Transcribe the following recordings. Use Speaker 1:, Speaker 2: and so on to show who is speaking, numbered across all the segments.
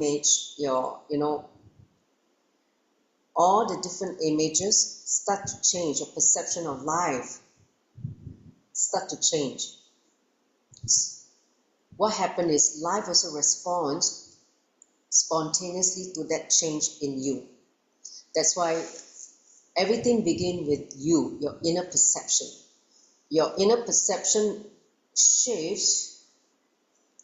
Speaker 1: image, your, all the different images start to change, your perception of life start to change. What happened is life also responds spontaneously to that change in you. That's why everything begins with you, your inner perception. Your inner perception shifts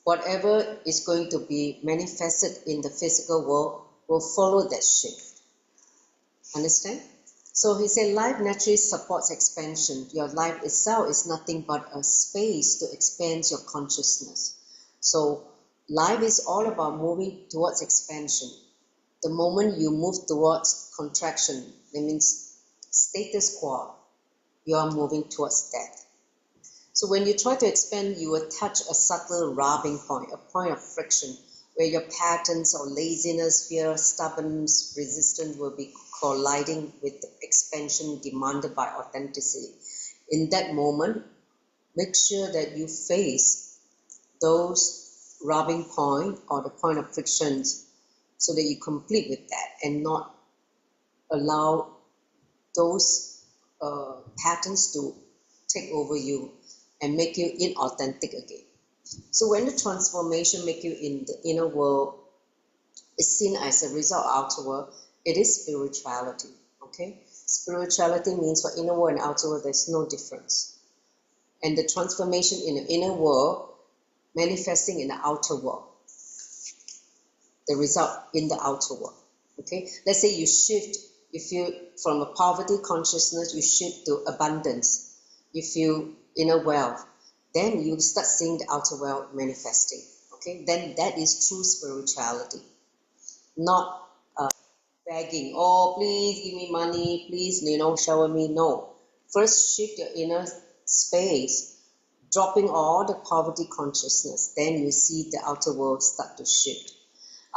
Speaker 1: whatever is going to be manifested in the physical world will follow that shift. Understand? So he said life naturally supports expansion. Your life itself is nothing but a space to expand your consciousness. So life is all about moving towards expansion. The moment you move towards contraction, that means status quo, you are moving towards death. So when you try to expand, you will touch a subtle rubbing point, a point of friction, where your patterns or laziness, fear, stubbornness, resistance will be colliding with the expansion demanded by authenticity. In that moment, make sure that you face those rubbing point or the point of frictions so that you complete with that and not allow those patterns to take over you and make you inauthentic again. So when the transformation make you in the inner world is seen as a result of outer world, it is spirituality. Okay, spirituality means for inner world and outer world there's no difference, and the transformation in the inner world manifesting in the outer world, the result in the outer world. Okay, let's say you shift, you feel from a poverty consciousness, you shift to abundance, you feel inner wealth, then you start seeing the outer world manifesting. Okay, then that is true spirituality, not begging, oh please give me money, please shower me. No, first shift your inner space, dropping all the poverty consciousness, then you see the outer world start to shift.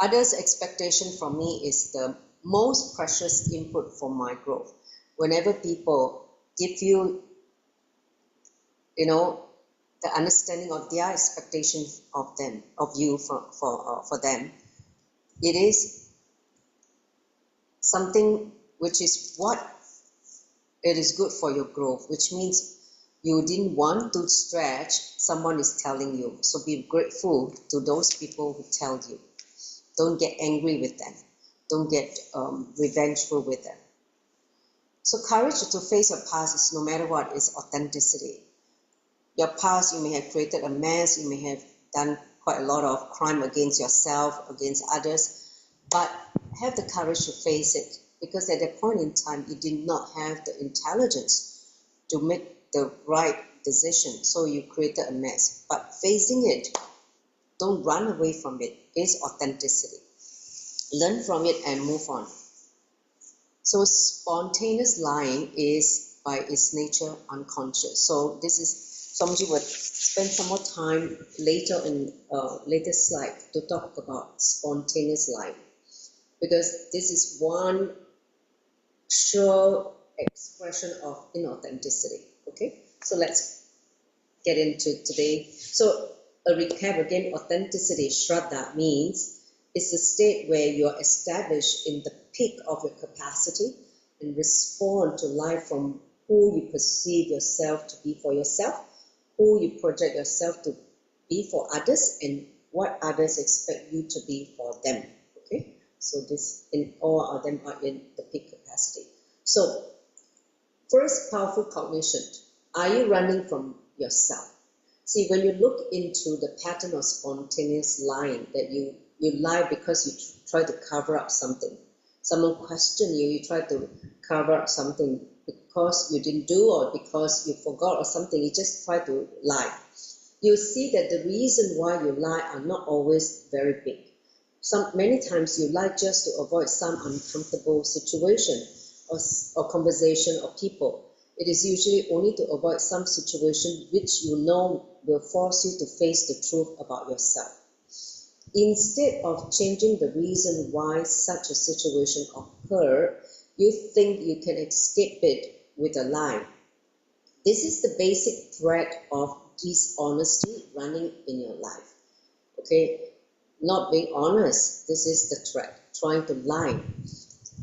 Speaker 1: Others' expectation from me is the most precious input for my growth. Whenever people give you, the understanding of their expectations of them, of you for them, it is something which is what it is good for your growth, which means you didn't want to stretch, someone is telling you. So be grateful to those people who tell you. Don't get angry with them. Don't get revengeful with them. So courage to face your past is, no matter what, is authenticity. Your past, you may have created a mess, you may have done quite a lot of crime against yourself, against others, but have the courage to face it, because at that point in time, you did not have the intelligence to make the right decision, so you created a mess. But facing it, don't run away from it, is authenticity. Learn from it and move on. So spontaneous lying is by its nature unconscious. So this is, Somji would spend some more time later in later slide to talk about spontaneous lying, because this is one sure expression of inauthenticity. Okay, so let's get into today. So a recap again: authenticity, Shraddha, means it's a state where you are established in the peak of your capacity and respond to life from who you perceive yourself to be for yourself, who you project yourself to be for others, and what others expect you to be for them. Okay, so this, in all of them are in the peak capacity. So first, powerful cognition. Are you running from yourself? See, when you look into the pattern of spontaneous lying, that you lie because you try to cover up something. Someone question you, you try to cover up something because you didn't do, or because you forgot, or something, you just try to lie. You see that the reason why you lie are not always very big. Many times you lie just to avoid some uncomfortable situation or conversation or people. It is usually only to avoid some situation which you know will force you to face the truth about yourself. Instead of changing the reason why such a situation occurred, you think you can escape it with a lie. This is the basic thread of dishonesty running in your life. Okay, not being honest. This is the threat, trying to lie.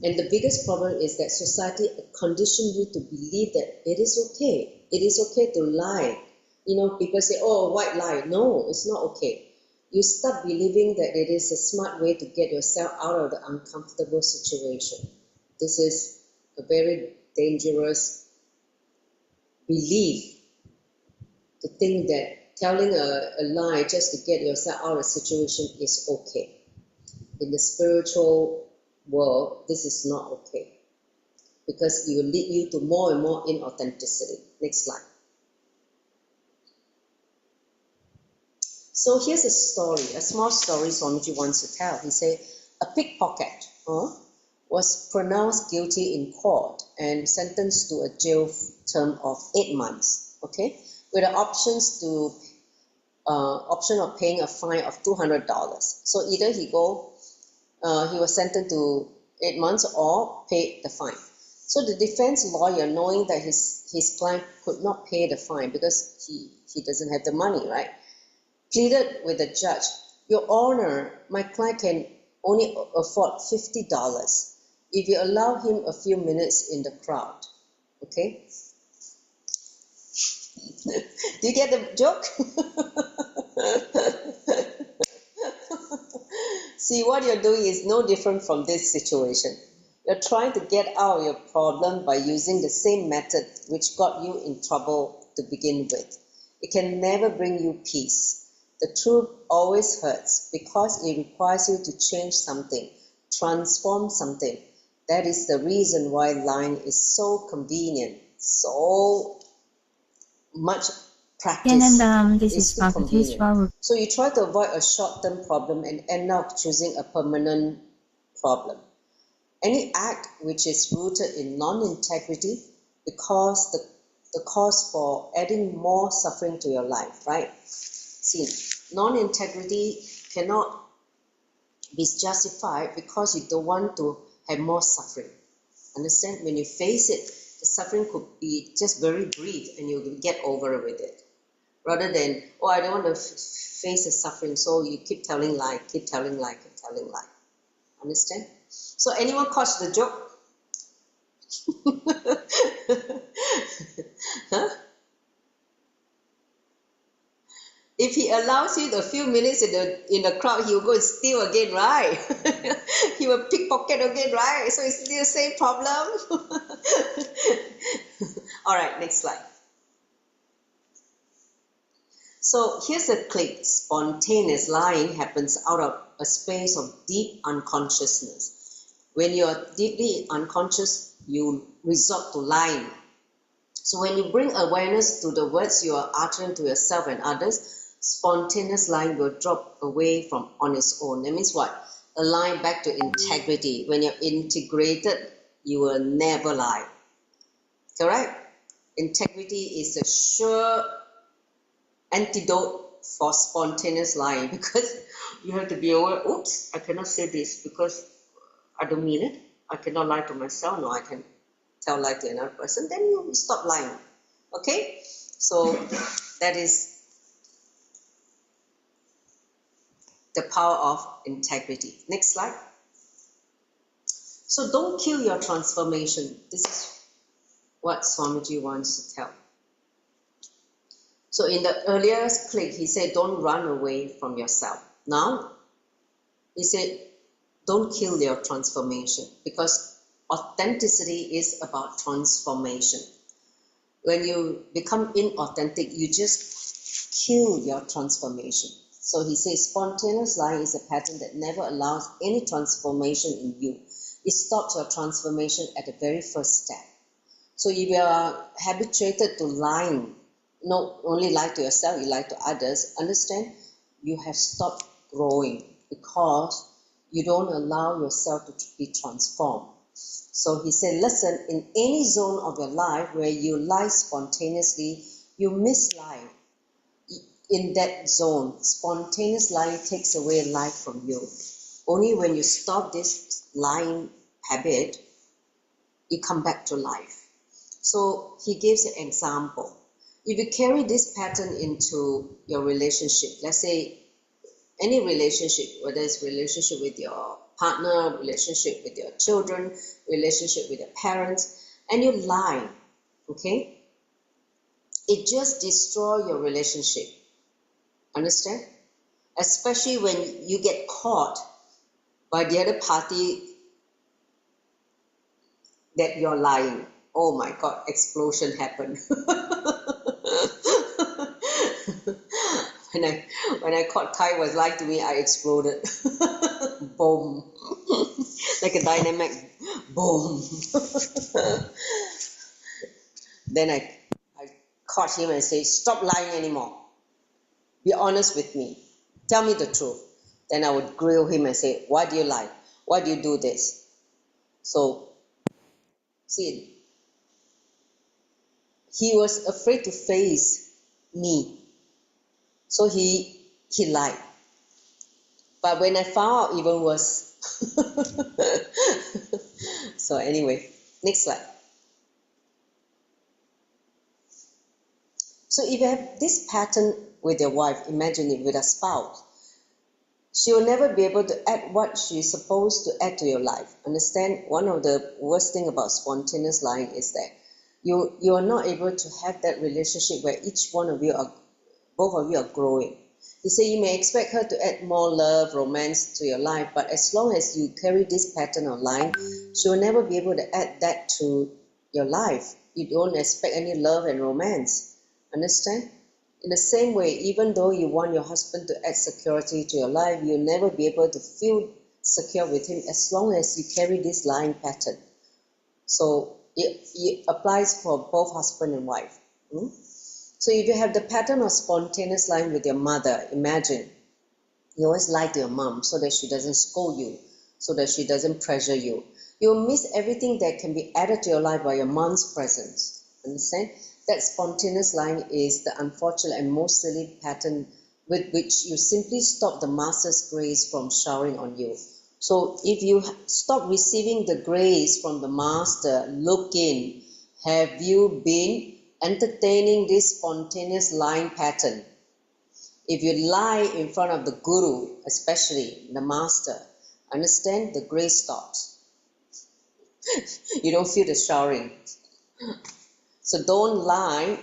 Speaker 1: And the biggest problem is that society conditioned you to believe that it is okay. It is okay to lie. People say, oh, white lie. No, it's not okay. You start believing that it is a smart way to get yourself out of the uncomfortable situation. This is a very dangerous belief, to think that telling a lie just to get yourself out of a situation is okay. In the spiritual world, this is not okay, because it will lead you to more and more inauthenticity. Next slide. So here's a story, a small story Swamiji wants to tell. He said, a pickpocket was pronounced guilty in court and sentenced to a jail term of 8 months, okay, with the option of paying a fine of $200. So either he was sentenced to 8 months or pay the fine. So the defense lawyer, knowing that his client could not pay the fine because he doesn't have the money, right, pleaded with the judge, Your Honor, my client can only afford $50 if you allow him a few minutes in the crowd. Okay? Do you get the joke? See, what you're doing is no different from this situation. You're trying to get out of your problem by using the same method which got you in trouble to begin with. It can never bring you peace. The truth always hurts because it requires you to change something, transform something. That is the reason why lying is so convenient, so much practice.
Speaker 2: This is
Speaker 1: still convenient. So you try to avoid a short-term problem and end up choosing a permanent problem. Any act which is rooted in non-integrity because the cause for adding more suffering to your life, right? See, non-integrity cannot be justified because you don't want to have more suffering. Understand? When you face it, the suffering could be just very brief and you will get over with it. Rather than, oh, I don't want to face the suffering, so you keep telling lie, keep telling lie, keep telling lie. Understand? So anyone catch the joke? Huh? If he allows you a few minutes in the crowd, he will go and steal again, right? He will pickpocket again, right? So it's still the same problem. All right, next slide. So here's a click. Spontaneous lying happens out of a space of deep unconsciousness. When you're deeply unconscious, you resort to lying. So when you bring awareness to the words you are uttering to yourself and others, spontaneous lying will drop away from on its own. That means what? A line back to integrity. When you're integrated, you will never lie. Correct? Integrity is a sure antidote for spontaneous lying, because you have to be aware, oops, I cannot say this because I don't mean it. I cannot lie to myself. No, I can tell lie to another person. Then you stop lying. Okay? So that is the power of integrity. Next slide. So don't kill your transformation. This is what Swamiji wants to tell. So in the earlier clip, he said, don't run away from yourself. Now, he said, don't kill your transformation, because authenticity is about transformation. When you become inauthentic, you just kill your transformation. So he says, spontaneous lying is a pattern that never allows any transformation in you. It stops your transformation at the very first step. So if you are habituated to lying, not only lie to yourself, you lie to others, understand, you have stopped growing because you don't allow yourself to be transformed. So he said, listen, in any zone of your life where you lie spontaneously, you mislie. In that zone, spontaneous lying takes away life from you. Only when you stop this lying habit, you come back to life. So he gives an example. If you carry this pattern into your relationship, let's say any relationship, whether it's relationship with your partner, relationship with your children, relationship with your parents, and you lie, okay, it just destroys your relationship. Understand? Especially when you get caught by the other party that you're lying. Oh my God, explosion happened. when I caught Kai was lying to me, I exploded. Boom. Like a dynamic boom. Then I caught him and said, stop lying anymore. Be honest with me. Tell me the truth. Then I would grill him and say, why do you lie? Why do you do this? So, see, he was afraid to face me. So he lied. But when I found out, even worse. So anyway, next slide. So if you have this pattern with your wife, imagine it with a spouse, she will never be able to add what she's supposed to add to your life. Understand? One of the worst thing about spontaneous lying is that you are not able to have that relationship where both of you are growing. You say you may expect her to add more love, romance to your life, but as long as you carry this pattern of lying, she will never be able to add that to your life. You don't expect any love and romance. Understand? In the same way, even though you want your husband to add security to your life, you'll never be able to feel secure with him as long as you carry this lying pattern. So it applies for both husband and wife. So if you have the pattern of spontaneous lying with your mother, imagine you always lie to your mom so that she doesn't scold you, so that she doesn't pressure you. You'll miss everything that can be added to your life by your mom's presence. Understand? That spontaneous lying is the unfortunate and most silly pattern with which you simply stop the Master's grace from showering on you. So if you stop receiving the grace from the Master, look in. Have you been entertaining this spontaneous lying pattern? If you lie in front of the Guru, especially the Master, understand, the grace stops. You don't feel the showering. So don't lie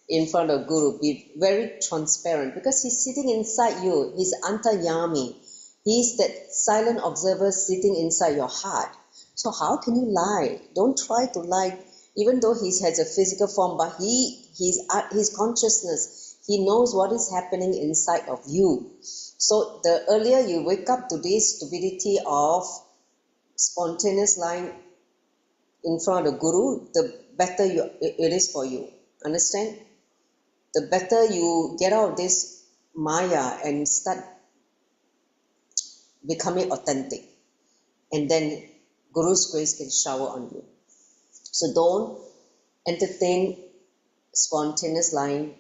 Speaker 1: in front of Guru. Be very transparent because he's sitting inside you. He's Antayami. He's that silent observer sitting inside your heart. So how can you lie? Don't try to lie, even though he has a physical form, but his consciousness, he knows what is happening inside of you. So the earlier you wake up to this stupidity of spontaneous lying in front of the Guru, the better it is for you. Understand? The better you get out of this Maya and start becoming authentic. And then Guru's grace can shower on you. So don't entertain spontaneous lying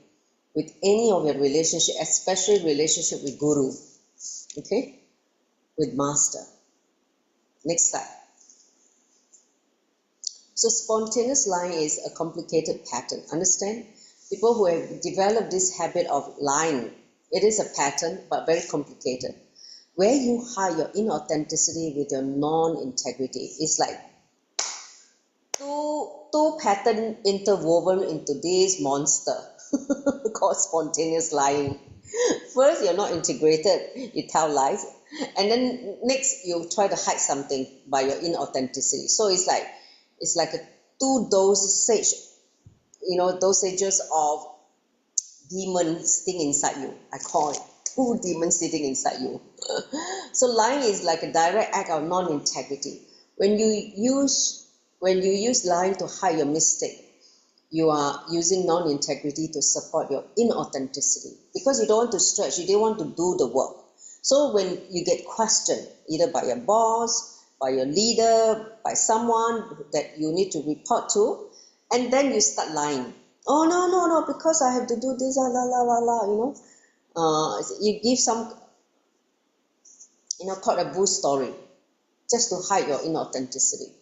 Speaker 1: with any of your relationship, especially relationship with Guru. Okay? With Master. Next slide. So spontaneous lying is a complicated pattern. Understand? People who have developed this habit of lying, it is a pattern but very complicated. Where you hide your inauthenticity with your non-integrity, it's like two patterns interwoven into this monster called spontaneous lying. First, you're not integrated, you tell lies, and then next you try to hide something by your inauthenticity. So it's like a two dosages of demons sitting inside you. I call it two demons sitting inside you. So lying is like a direct act of non-integrity. When you use lying to hide your mistake, you are using non-integrity to support your inauthenticity because you don't want to stretch, you don't want to do the work. So when you get questioned, either by your boss, by your leader, by someone that you need to report to, and then you start lying. Oh, no, because I have to do this, you give some, called a boo story, just to hide your inauthenticity,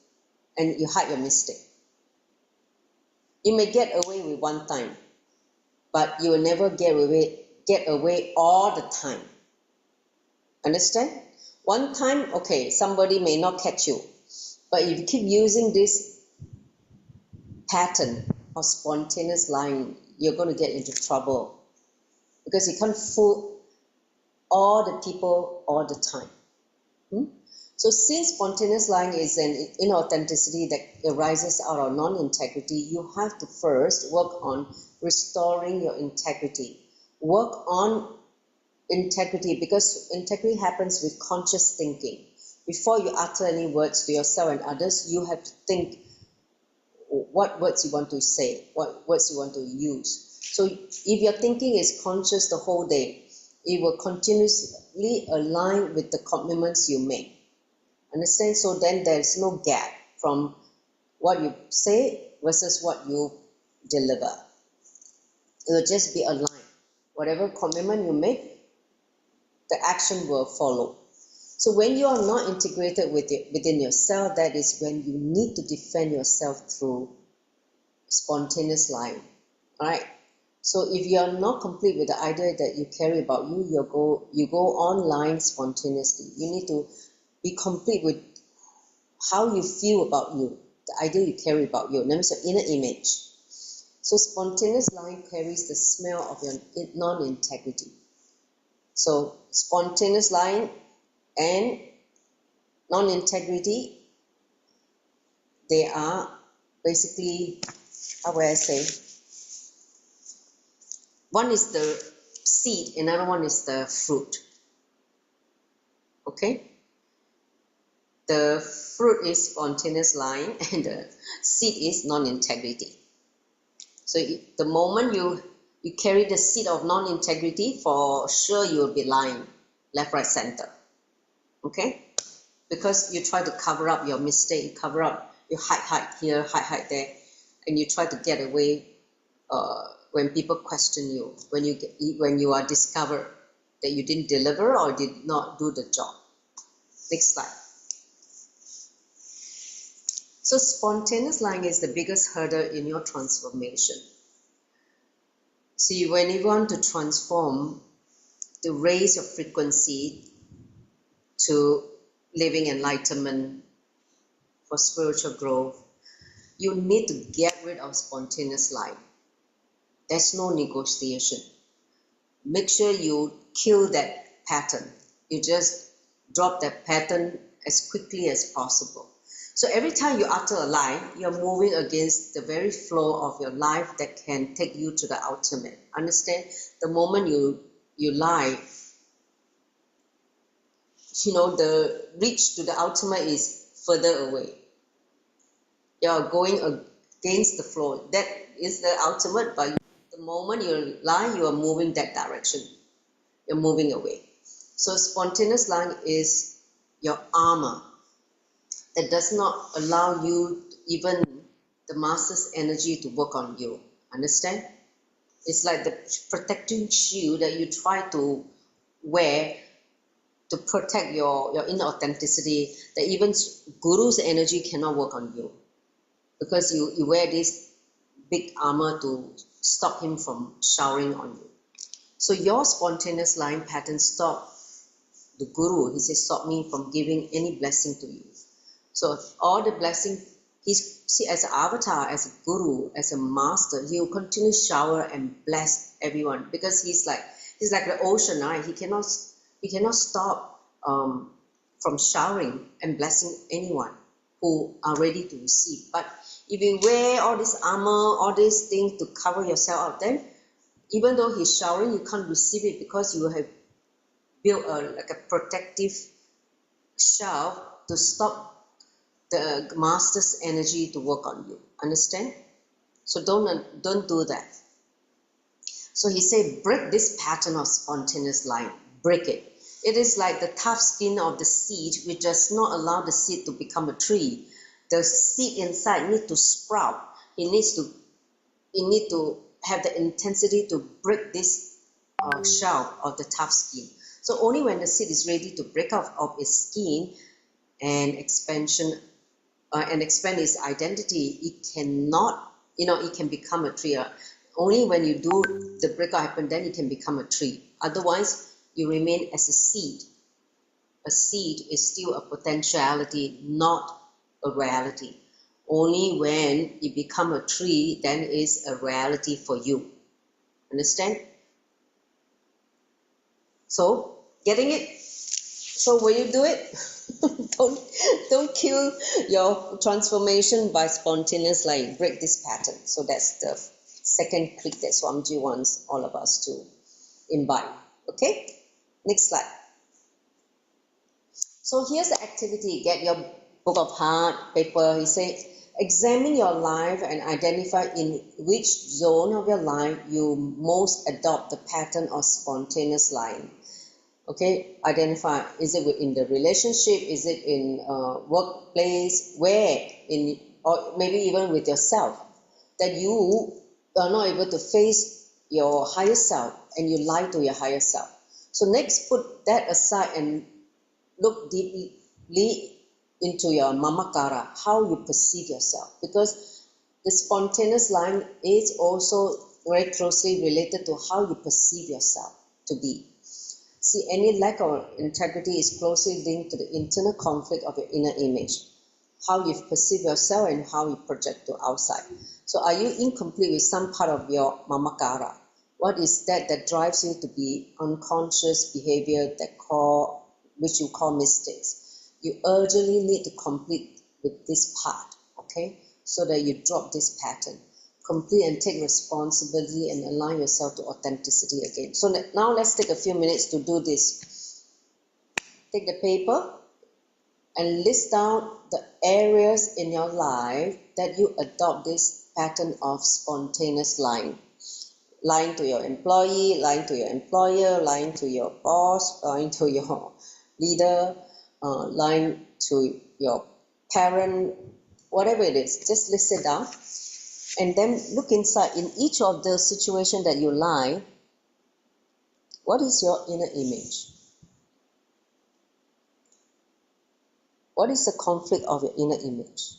Speaker 1: and you hide your mistake. You may get away with one time, but you will never get away all the time. Understand? One time, okay, somebody may not catch you, but if you keep using this pattern of spontaneous lying, you're going to get into trouble because you can't fool all the people all the time. So since spontaneous lying is an inauthenticity that arises out of non-integrity, you have to first work on restoring your integrity. Work on integrity, because integrity happens with conscious thinking. Before you utter any words to yourself and others, you have to think what words you want to say, what words you want to use. So if your thinking is conscious the whole day, it will continuously align with the commitments you make. Understand? So then there's no gap from what you say versus what you deliver. It will just be aligned. Whatever commitment you make, the action will follow. So when you are not integrated within yourself, that is when you need to defend yourself through spontaneous lying. Alright? So if you are not complete with the idea that you carry about you, you go on lying spontaneously. You need to be complete with how you feel about you, the idea you carry about you. That means your inner image. So spontaneous lying carries the smell of your non-integrity. So spontaneous lying and non-integrity, they are basically, how would I say, one is the seed, another one is the fruit. Okay? The fruit is spontaneous lying and the seed is non-integrity. So the moment you carry the seed of non-integrity, for sure you will be lying left, right, center. Okay? Because you try to cover up your mistake, cover up, you hide here, hide there, and you try to get away when people question you, when you are discovered that you didn't deliver or did not do the job. Next slide. So spontaneous lying is the biggest hurdle in your transformation. See, when you want to transform, to raise your frequency to living enlightenment for spiritual growth, you need to get rid of spontaneous lying. There's no negotiation. Make sure you kill that pattern. You just drop that pattern as quickly as possible. So every time you utter a lie, you're moving against the very flow of your life that can take you to the ultimate. Understand? The moment you lie, the reach to the ultimate is further away. You're going against the flow. That is the ultimate, but the moment you lie, you are moving that direction. You're moving away. So spontaneous lying is your armor that does not allow you, even the master's energy, to work on you. Understand? It's like the protecting shield that you try to wear to protect your inner authenticity, that even Guru's energy cannot work on you, because you wear this big armor to stop him from showering on you. So your spontaneous lying pattern stop the Guru. He says, stop me from giving any blessing to you. So all the blessing, as an avatar, as a Guru, as a master, he will continue shower and bless everyone, because he's like the ocean, right? He cannot stop from showering and blessing anyone who are ready to receive. But if you wear all this armor, all these things to cover yourself up, then even though he's showering, you can't receive it, because you have built like a protective shelf to stop the master's energy to work on you. Understand? So don't do that. So he said, break this pattern of spontaneous lying. Break it. It is like the tough skin of the seed, which does not allow the seed to become a tree. The seed inside needs to sprout. It needs to have the intensity to break this shell of the tough skin. So only when the seed is ready to break out of its skin and expand its identity, it cannot, it can become a tree. Only when you do the breakout happen, then it can become a tree. Otherwise, you remain as a seed. a seed is still a potentiality, not a reality. Only when it becomes a tree, then is a reality for you. Understand? So, getting it? So will you do it? don't kill your transformation by spontaneous lying. Break this pattern. So that's the second click that Swamiji wants all of us to imbibe. Okay? Next slide. So here's the activity. Get your book of heart, paper. He said, examine your life and identify in which zone of your life you most adopt the pattern of spontaneous lying. Okay, identify, is it within the relationship, is it in workplace, where, in, or maybe even with yourself, that you are not able to face your higher self and you lie to your higher self. So next, put that aside and look deeply into your mamakara, how you perceive yourself, because the spontaneous lying is also very closely related to how you perceive yourself to be. See, any lack of integrity is closely linked to the internal conflict of your inner image, how you perceive yourself and how you project to outside. So are you incomplete with some part of your mamakara? What is that drives you to be unconscious behavior which you call mistakes? You urgently need to complete with this part, okay? So that you drop this pattern. Complete and take responsibility and align yourself to authenticity again. So now let's take a few minutes to do this. Take the paper and list down the areas in your life that you adopt this pattern of spontaneous lying. Lying to your employee, lying to your employer, lying to your boss, lying to your leader, lying to your parent, whatever it is, just list it down. And then look inside. In each of the situations that you lie, what is your inner image? What is the conflict of your inner image?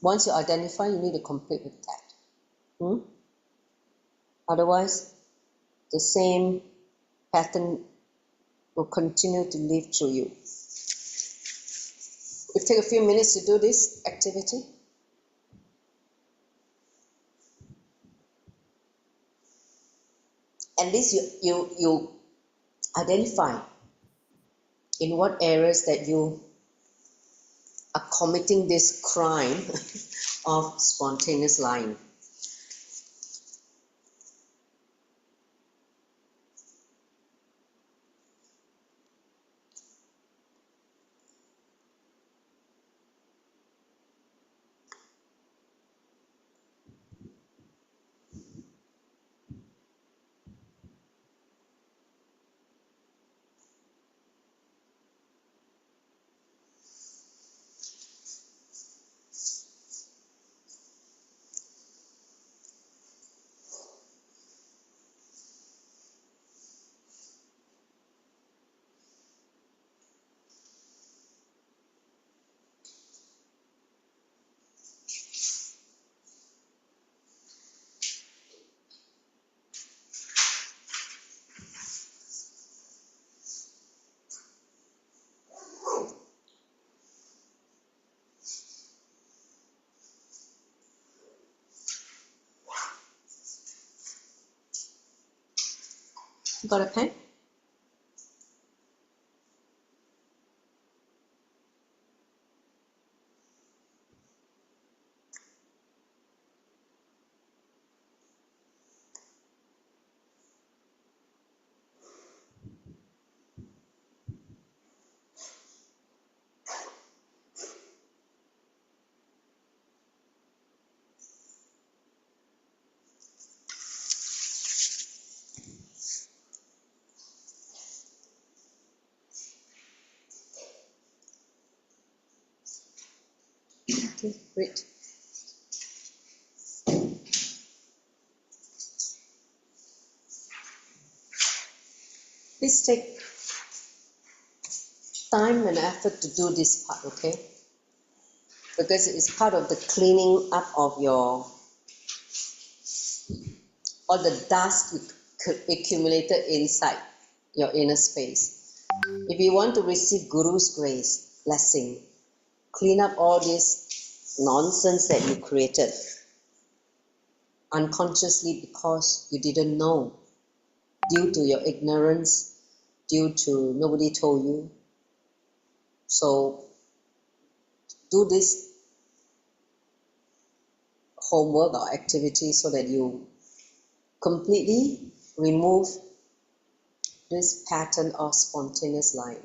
Speaker 1: Once you identify, you need to complete with that. Otherwise, the same pattern will continue to live through you. We'll take a few minutes to do this activity. At least you identify in what areas that you are committing this crime of spontaneous lying. Got a pen? Okay, great. Please take time and effort to do this part, okay? Because it's part of the cleaning up of all the dust you accumulated inside your inner space. If you want to receive Guru's grace, blessing, clean up all this nonsense that you created unconsciously because you didn't know, due to your ignorance, due to nobody told you. So do this homework or activity so that you completely remove this pattern of spontaneous lying.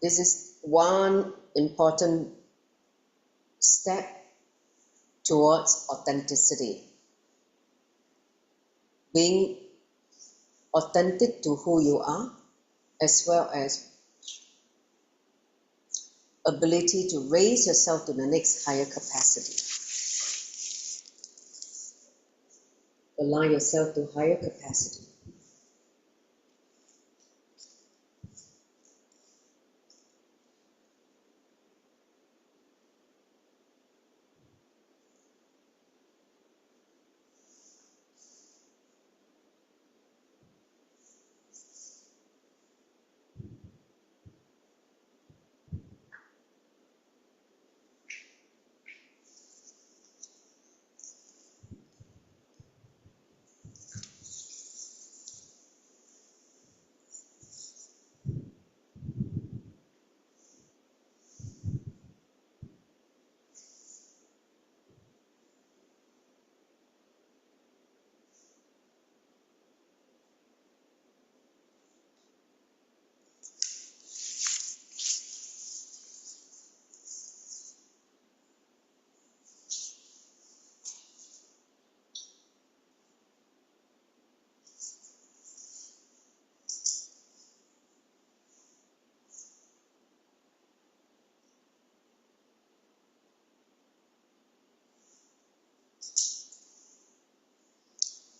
Speaker 1: This is one important step towards authenticity. Being authentic to who you are, as well as ability to raise yourself to the next higher capacity. Align yourself to higher capacity.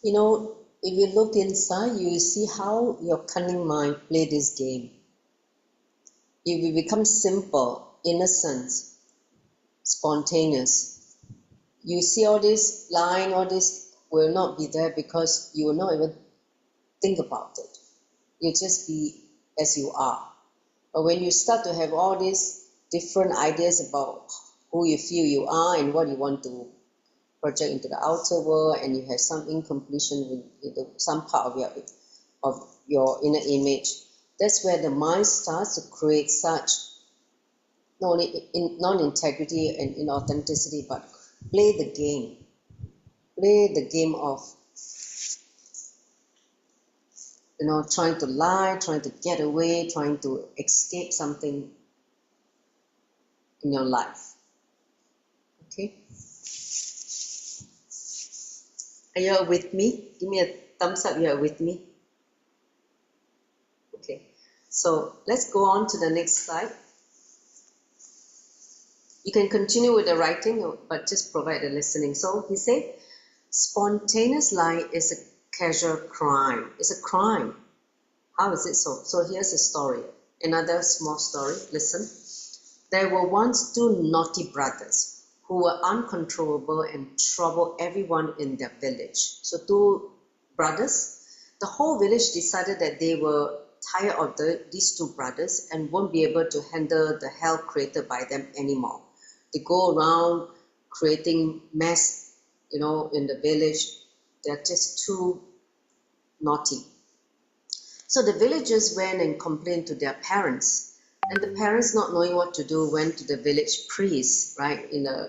Speaker 1: You know, if you look inside, you will see how your cunning mind play this game. If you become simple, innocent, spontaneous, you see all this lying, all this will not be there because you will not even think about it. You just be as you are. But when you start to have all these different ideas about who you feel you are and what you want to project into the outer world, and you have some incompletion with some part of your inner image, that's where the mind starts to create such not only non-integrity and inauthenticity, but play the game of trying to lie, trying to get away, trying to escape something in your life. Okay? Are you with me? Give me a thumbs up, you are with me. Okay, so let's go on to the next slide. You can continue with the writing, but just provide the listening. So he said, spontaneous lying is a casual crime. It's a crime. How is it so? So here's a story. Another small story. Listen. There were once two naughty brothers who were uncontrollable and troubled everyone in their village. So two brothers. The whole village decided that they were tired of these two brothers and won't be able to handle the hell created by them anymore. They go around creating mess, in the village. They're just too naughty. So the villagers went and complained to their parents. And the parents, not knowing what to do, went to the village priest, right? In a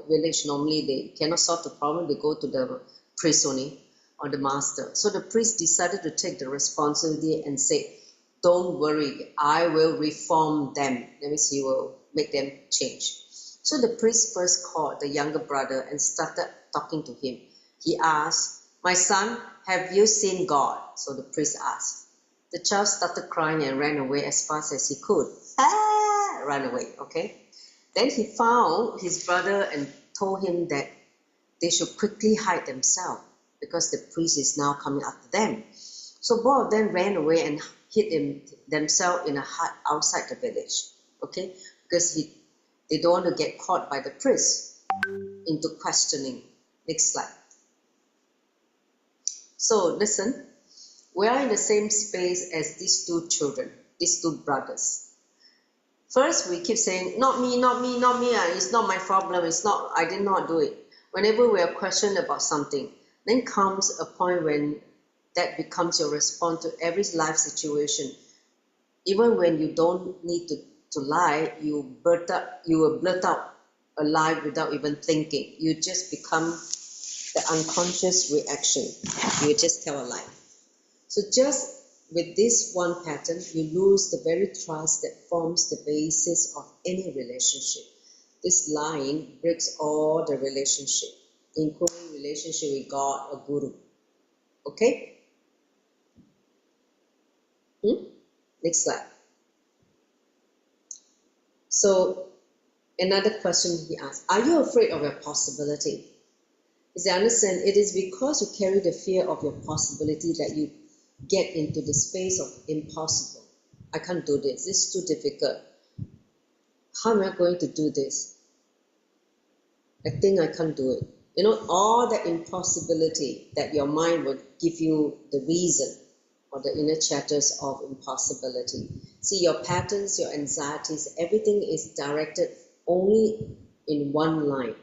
Speaker 1: village, normally they cannot solve the problem. They go to the priest only, or the master. So the priest decided to take the responsibility and say, don't worry, I will reform them. That means he will make them change. So the priest first called the younger brother and started talking to him. He asked, my son, have you seen God? So the priest asked. The child started crying and ran away as fast as he could. Ran away, okay? Then he found his brother and told him that they should quickly hide themselves because the priest is now coming after them. So both of them ran away and hid themselves in a hut outside the village, okay? Because they don't want to get caught by the priest into questioning. Next slide. So listen, we are in the same space as these two children, these two brothers. First, we keep saying, not me, not me, not me, it's not my problem, I did not do it. Whenever we are questioned about something, then comes a point when that becomes your response to every life situation. Even when you don't need to lie, you will blurt out a lie without even thinking. You just become the unconscious reaction. You just tell a lie. So just with this one pattern, you lose the very trust that forms the basis of any relationship. This lying breaks all the relationship, including relationship with God or Guru. Okay? Next slide. So another question he asked, are you afraid of your possibility? As I understand, it is because you carry the fear of your possibility that you get into the space of impossible. I can't do this. This is too difficult. How am I going to do this? I think I can't do it. You know, all the impossibility that your mind would give you the reason or the inner chatters of impossibility. See, your patterns, your anxieties, everything is directed only in one line.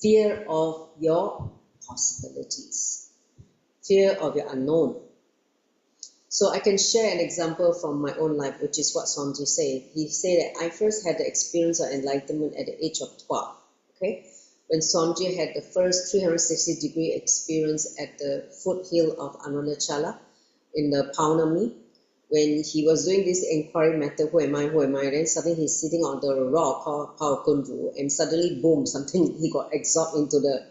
Speaker 1: Fear of your possibilities. Fear of your unknown. So I can share an example from my own life, which is what Swamiji said. He said that I first had the experience of enlightenment at the age of 12. Okay, when Swamiji had the first 360-degree experience at the foothill of Arunachala in the Paunami, when he was doing this inquiry method, who am I, then suddenly he's sitting on the rock called Paukundru, and suddenly, boom, something, he got absorbed into the,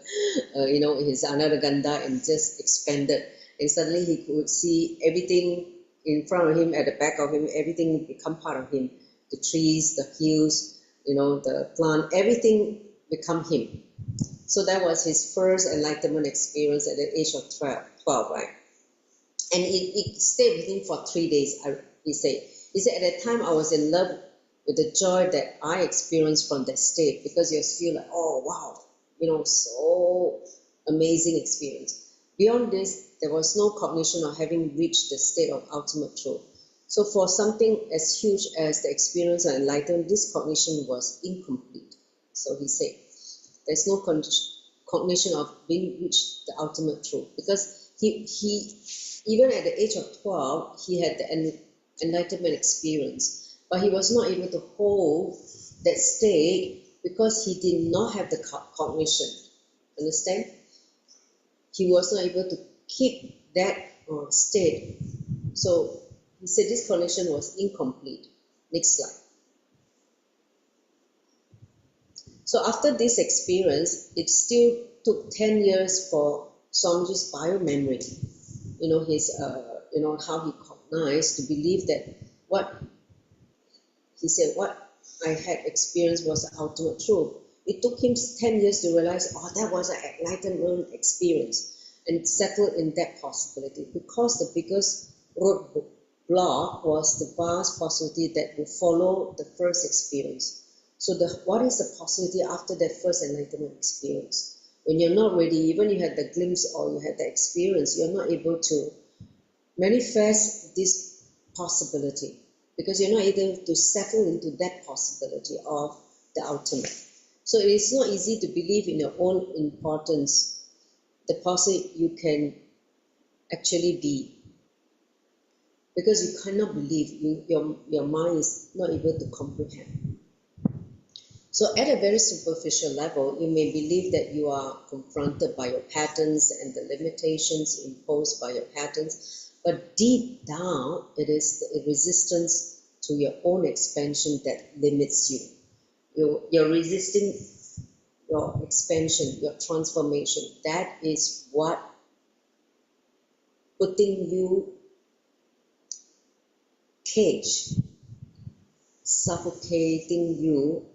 Speaker 1: his Anaraganda and just expanded. And suddenly he could see everything in front of him, at the back of him, everything become part of him. The trees, the hills, the plant, everything become him. So that was his first enlightenment experience at the age of 12, right? And it stayed with him for 3 days, he said. He said, at that time I was in love with the joy that I experienced from that state, because you feel like, oh, wow, so amazing experience. Beyond this, there was no cognition of having reached the state of ultimate truth. So for something as huge as the experience of enlightenment, this cognition was incomplete. So he said, there's no cognition of being reached the ultimate truth, because he even at the age of 12, he had the enlightenment experience, but he was not able to hold that state because he did not have the cognition. Understand? He was not able to keep that state. So he said this cognition was incomplete. Next slide. So after this experience, it still took 10 years for Swamiji's bio-memory, his, how he cognized to believe that what I had experienced was the ultimate truth. It took him 10 years to realize, that was an enlightenment experience, and settled in that possibility, because the biggest roadblock was the vast possibility that would follow the first experience. So what is the possibility after that first enlightenment experience? When you're not ready, even you had the glimpse or you had the experience, you're not able to manifest this possibility, because you're not able to settle into that possibility of the ultimate. So it is not easy to believe in your own importance, the possibility you can actually be, because you cannot believe, your mind is not able to comprehend. So at a very superficial level, you may believe that you are confronted by your patterns and the limitations imposed by your patterns, but deep down, it is the resistance to your own expansion that limits you. You're resisting your expansion, your transformation. That is what putting you cage, suffocating you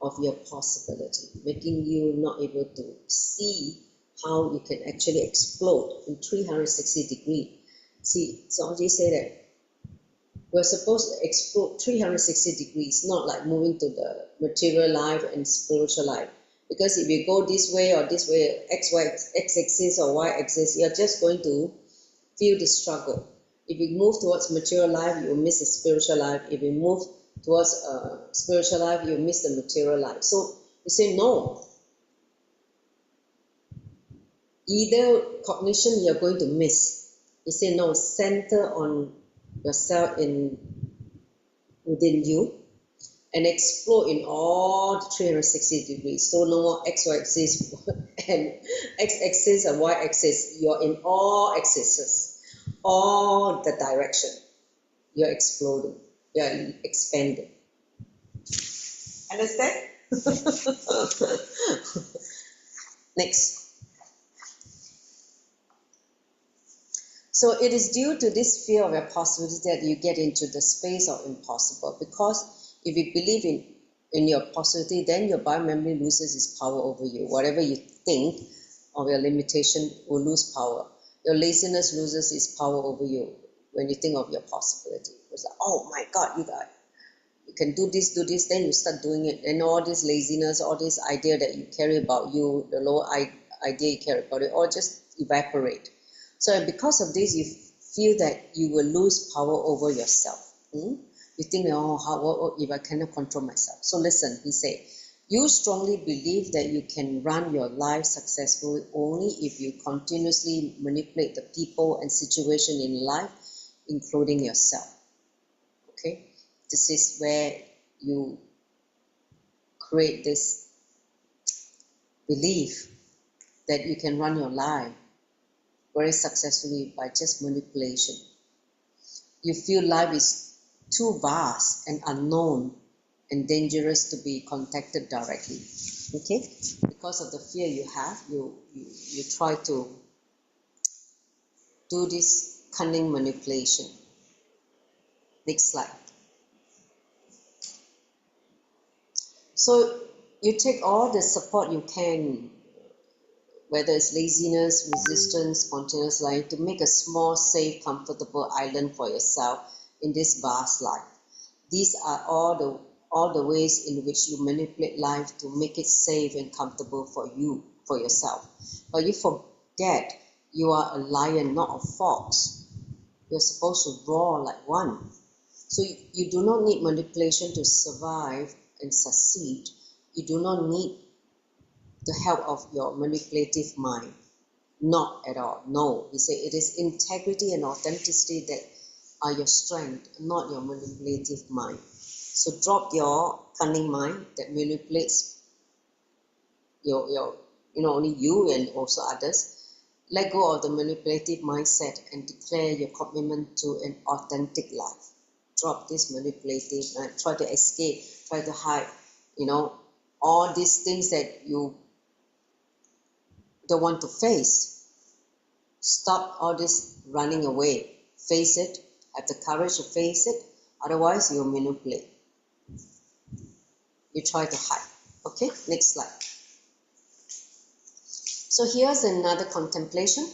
Speaker 1: of your possibility, making you not able to see how you can actually explode in 360 degrees. See, Swamiji said that we're supposed to explode 360 degrees, not like moving to the material life and spiritual life. Because if you go this way or this way, x-axis or y-axis, you're just going to feel the struggle. If you move towards material life, you miss the spiritual life. If you move towards spiritual life, you miss the material life. So you say no. Either cognition you're going to miss. You say no, center on yourself within you and explore in all the 360 degrees. So no more x-axis and x-axis and y-axis. You're in all axes, all the direction. You're exploding. You're expanding. Understand? Next. So it is due to this fear of your possibility that you get into the space of impossible. Because if you believe in your possibility, then your biomemory loses its power over you. Whatever you think of your limitation will lose power. Your laziness loses its power over you when you think of your possibility. It's like, oh my God, you can do this, then you start doing it. And all this laziness, all this idea that you carry about you, the low idea you carry about it, all just evaporate. So because of this, you feel that you will lose power over yourself. You think, what if I cannot control myself? So listen, he said, you strongly believe that you can run your life successfully only if you continuously manipulate the people and situation in life, including yourself. Okay? This is where you create this belief that you can run your life very successfully by just manipulation. You feel life is too vast and unknown and dangerous to be contacted directly. Okay? Because of the fear you have, you try to do this cunning manipulation. Next slide. So you take all the support you can, whether it's laziness, resistance, spontaneous life, to make a small, safe, comfortable island for yourself in this vast life. These are all the ways in which you manipulate life to make it safe and comfortable for you, for yourself. But you forget you are a lion, not a fox. You're supposed to roar like one. So you do not need manipulation to survive and succeed. You do not need the help of your manipulative mind. Not at all. No. He said it is integrity and authenticity that are your strength, not your manipulative mind. So drop your cunning mind that manipulates your only you and also others. Let go of the manipulative mindset and declare your commitment to an authentic life. Drop this manipulative mind. Try to escape, try to hide, all these things that you don't want to face. Stop all this running away. Face it. Have the courage to face it. Otherwise, you'll manipulate. You try to hide. Okay, next slide. So here's another contemplation.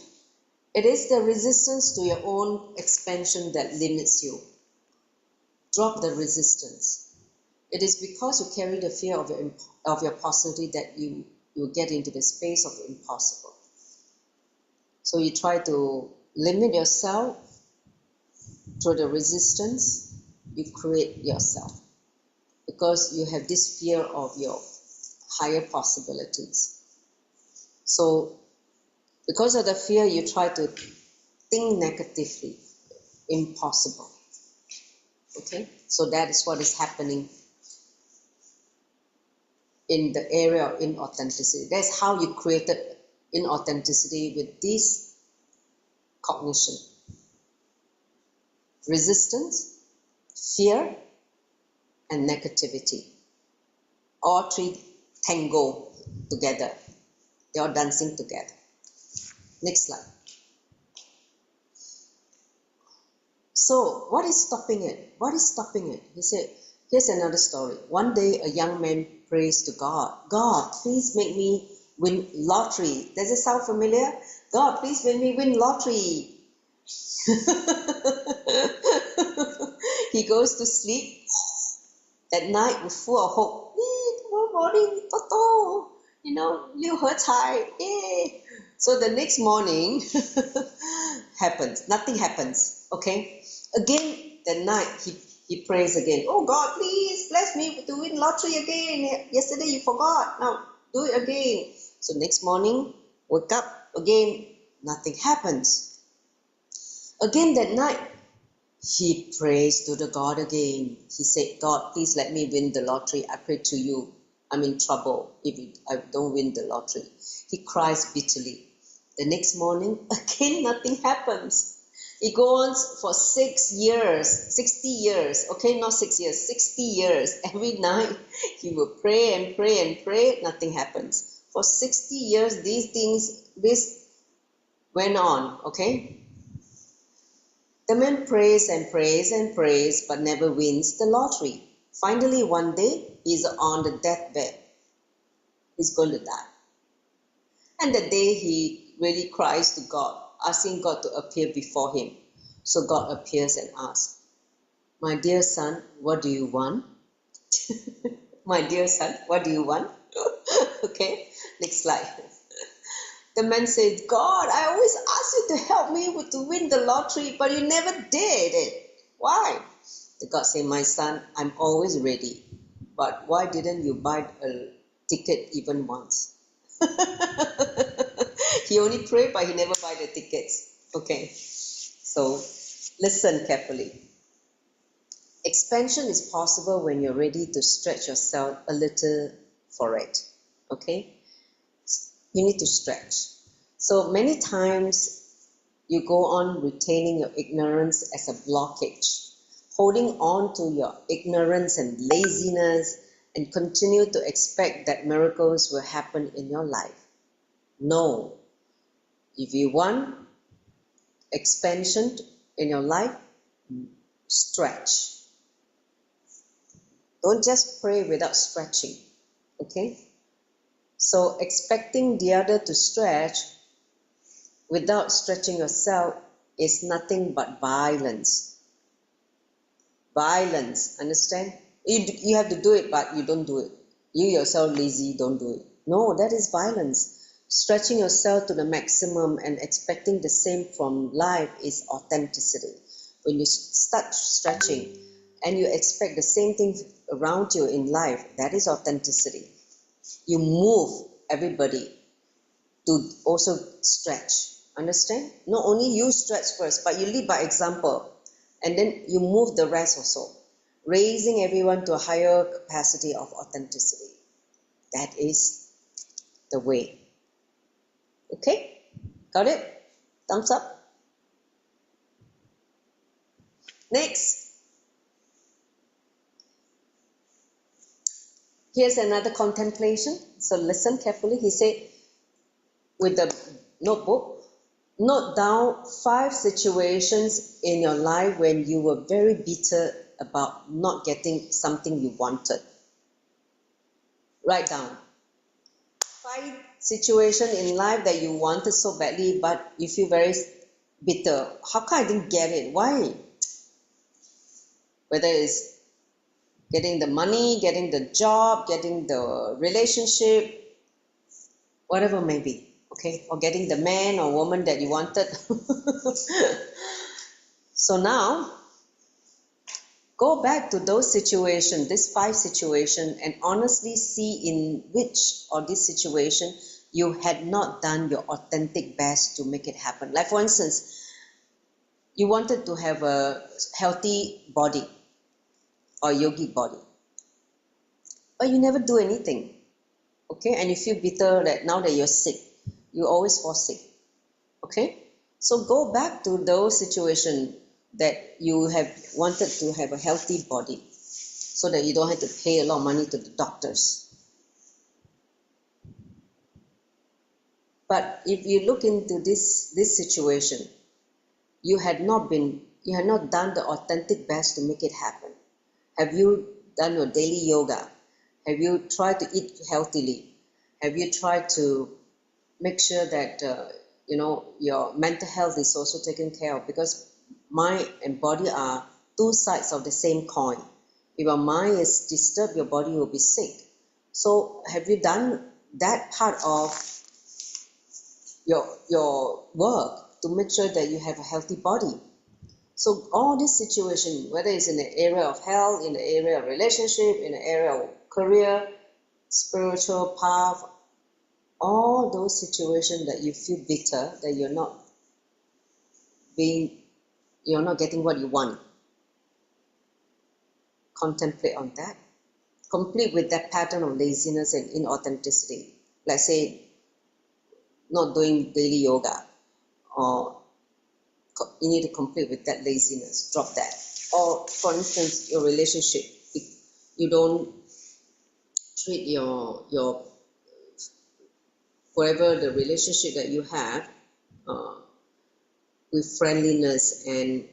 Speaker 1: It is the resistance to your own expansion that limits you. Drop the resistance. It is because you carry the fear of your possibility that you get into the space of the impossible. So you try to limit yourself through the resistance you create yourself, because you have this fear of your higher possibilities. So because of the fear, you try to think negatively. Impossible. Okay, so that is what is happening in the area of inauthenticity. That's how you created inauthenticity, with this cognition. Resistance, fear, and negativity. All three tango together. They are dancing together. Next slide. So what is stopping it? What is stopping it? He said, here's another story. One day a young man prays to God. God, please make me win lottery. Does it sound familiar? God, please make me win lottery. He goes to sleep at night with full of hope. Tomorrow morning, Toto. liu he cai, yay. So the next morning happens, nothing happens, okay? Again, that night he prays again. Oh God, please bless me to win lottery again. Yesterday you forgot, now do it again. So next morning, wake up again, nothing happens. Again that night, he prays to the God again. He said, God, please let me win the lottery. I pray to you. I'm in trouble if I don't win the lottery. He cries bitterly. The next morning, again, nothing happens. It goes for 6 years, 60 years. Okay, not 6 years, 60 years. Every night, he will pray and pray and pray. Nothing happens. For 60 years, this went on, okay? The man prays and prays and prays but never wins the lottery. Finally, one day, he's on the deathbed. He's going to die. And that day, he really cries to God, asking God to appear before him. So God appears and asks, my dear son, what do you want? My dear son, what do you want? Okay, next slide. The man says, God, I always ask you to help me to win the lottery, but you never did it. Why? The God said, my son, I'm always ready. But why didn't you buy a ticket even once? He only prayed, but he never buy the tickets. Okay, so listen carefully. Expansion is possible when you're ready to stretch yourself a little for it. Okay? You need to stretch. So many times you go on retaining your ignorance as a blockage, holding on to your ignorance and laziness, and continue to expect that miracles will happen in your life. No. If you want expansion in your life, stretch. Don't just pray without stretching. Okay? So expecting the other to stretch without stretching yourself is nothing but violence. Violence, understand? You have to do it, but you don't do it. You yourself lazy, don't do it. No, that is violence. Stretching yourself to the maximum and expecting the same from life is authenticity. When you start stretching and you expect the same thing around you in life, that is authenticity. You move everybody to also stretch. Understand? Not only you stretch first, but you lead by example. And then you move the rest also. Raising everyone to a higher capacity of authenticity. That is the way. Okay? Got it? Thumbs up? Next. Here's another contemplation. So listen carefully. He said, with the notebook, note down 5 situations in your life when you were very bitter about not getting something you wanted. Write down 5 situations in life that you wanted so badly, but you feel very bitter. How come I didn't get it? Why? Whether it's getting the money, getting the job, getting the relationship, whatever may be. Okay, or getting the man or woman that you wanted. So now, go back to those situations, these 5 situations, and honestly see in which of this situation you had not done your authentic best to make it happen. Like for instance, you wanted to have a healthy body or yogic body, but you never do anything. Okay, and you feel bitter that now that you're sick, you always fall sick. Okay, so go back to those situations that you have wanted to have a healthy body so that you don't have to pay a lot of money to the doctors. But if you look into this situation, you had not done the authentic best to make it happen. Have you done your daily yoga? Have you tried to eat healthily? Have you tried to make sure that your mental health is also taken care of? Because mind and body are 2 sides of the same coin. If your mind is disturbed, your body will be sick. So have you done that part of your work to make sure that you have a healthy body. So all this situation, whether it's in the area of health, in the area of relationship, in the area of career, spiritual path, all those situations that you feel bitter, that you're not getting what you want, contemplate on that. Complete with that pattern of laziness and inauthenticity. Let's say not doing daily yoga, or you need to complete with that laziness, drop that. Or for instance, your relationship, you don't treat your whatever the relationship that you have with friendliness and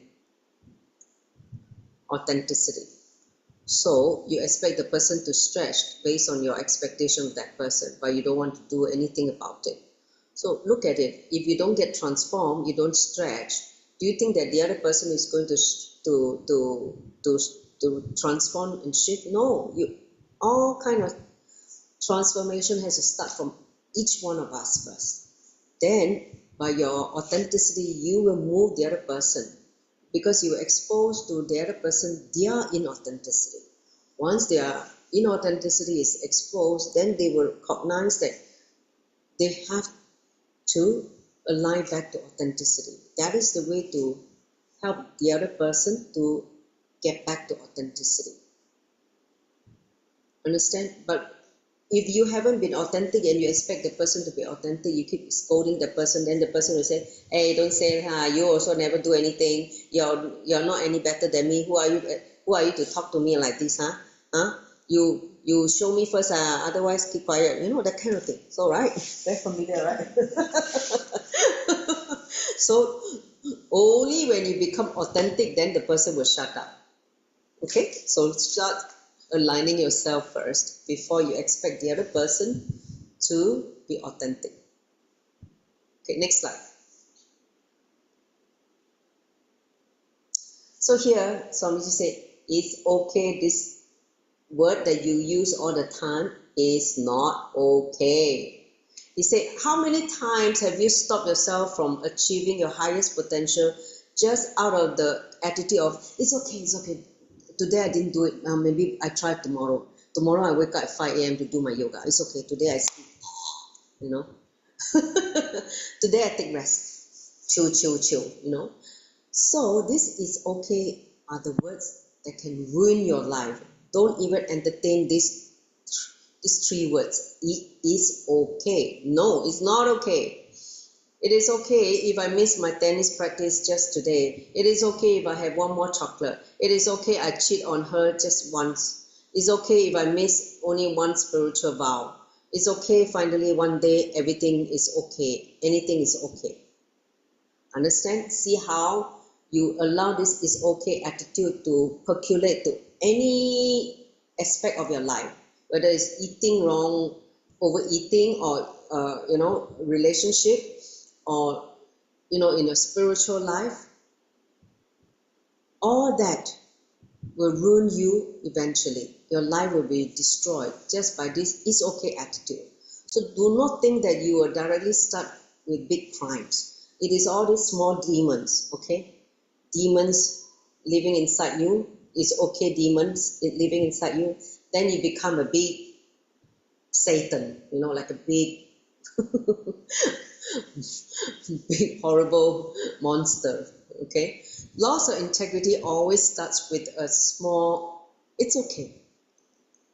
Speaker 1: authenticity. So you expect the person to stretch based on your expectation of that person, but you don't want to do anything about it. So look at it. If you don't get transformed, you don't stretch. Do you think that the other person is going to transform and shift? No. All kind of transformation has to start from each one of us first. Then, by your authenticity, you will move the other person, because you are exposed to the other person, their inauthenticity. Once their inauthenticity is exposed, then they will recognize that they have to align back to authenticity. That is the way to help the other person to get back to authenticity. Understand? But if you haven't been authentic and you expect the person to be authentic, you keep scolding the person, then the person will say, hey, don't say you also never do anything, you're not any better than me, who are you to talk to me like this, you show me first, otherwise keep quiet, that kind of thing. So right, very familiar, right? So only when you become authentic, then the person will shut up. Okay, so start aligning yourself first before you expect the other person to be authentic. Okay, next slide. So here, Swamiji said, it's okay, this word that you use all the time is not okay. He said, how many times have you stopped yourself from achieving your highest potential just out of the attitude of, it's okay. Today I didn't do it, maybe I try tomorrow. Tomorrow I wake up at 5 a.m. to do my yoga. It's okay, today I sleep, Today I take rest, chill, So this is okay are the words that can ruin your life. Don't even entertain these 3 words. It is okay. No, it's not okay. It is okay if I miss my tennis practice just today. It is okay if I have one more chocolate. It is okay I cheat on her just once. It's okay if I miss only one spiritual vow. It's okay finally one day everything is okay. Anything is okay. Understand? See how you allow this is okay attitude to percolate to any aspect of your life, whether it's eating wrong, overeating, or relationship, or in your spiritual life. All that will ruin you eventually. Your life will be destroyed just by this is okay attitude. So do not think that you will directly start with big crimes. It is all these small demons, okay? Demons living inside you. Is okay, demons living inside you. Then you become a big Satan, like a big big horrible monster. Okay, loss of integrity always starts with a small it's okay.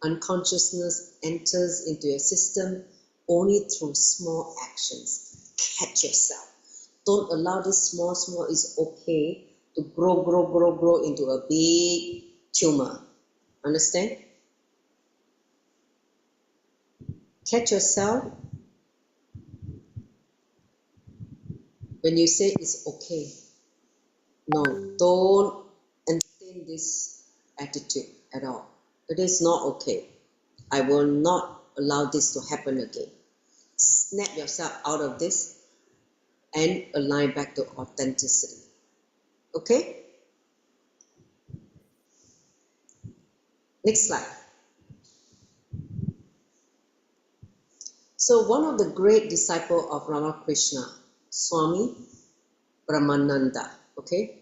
Speaker 1: Unconsciousness enters into your system only through small actions. Catch yourself. Don't allow this small is okay to grow into a big tumor. Understand? Catch yourself when you say it's okay. No, don't entertain this attitude at all. It is not okay. I will not allow this to happen again. Snap yourself out of this and align back to authenticity. Okay? Next slide. So one of the great disciples of Ramakrishna, Swami Brahmananda, okay,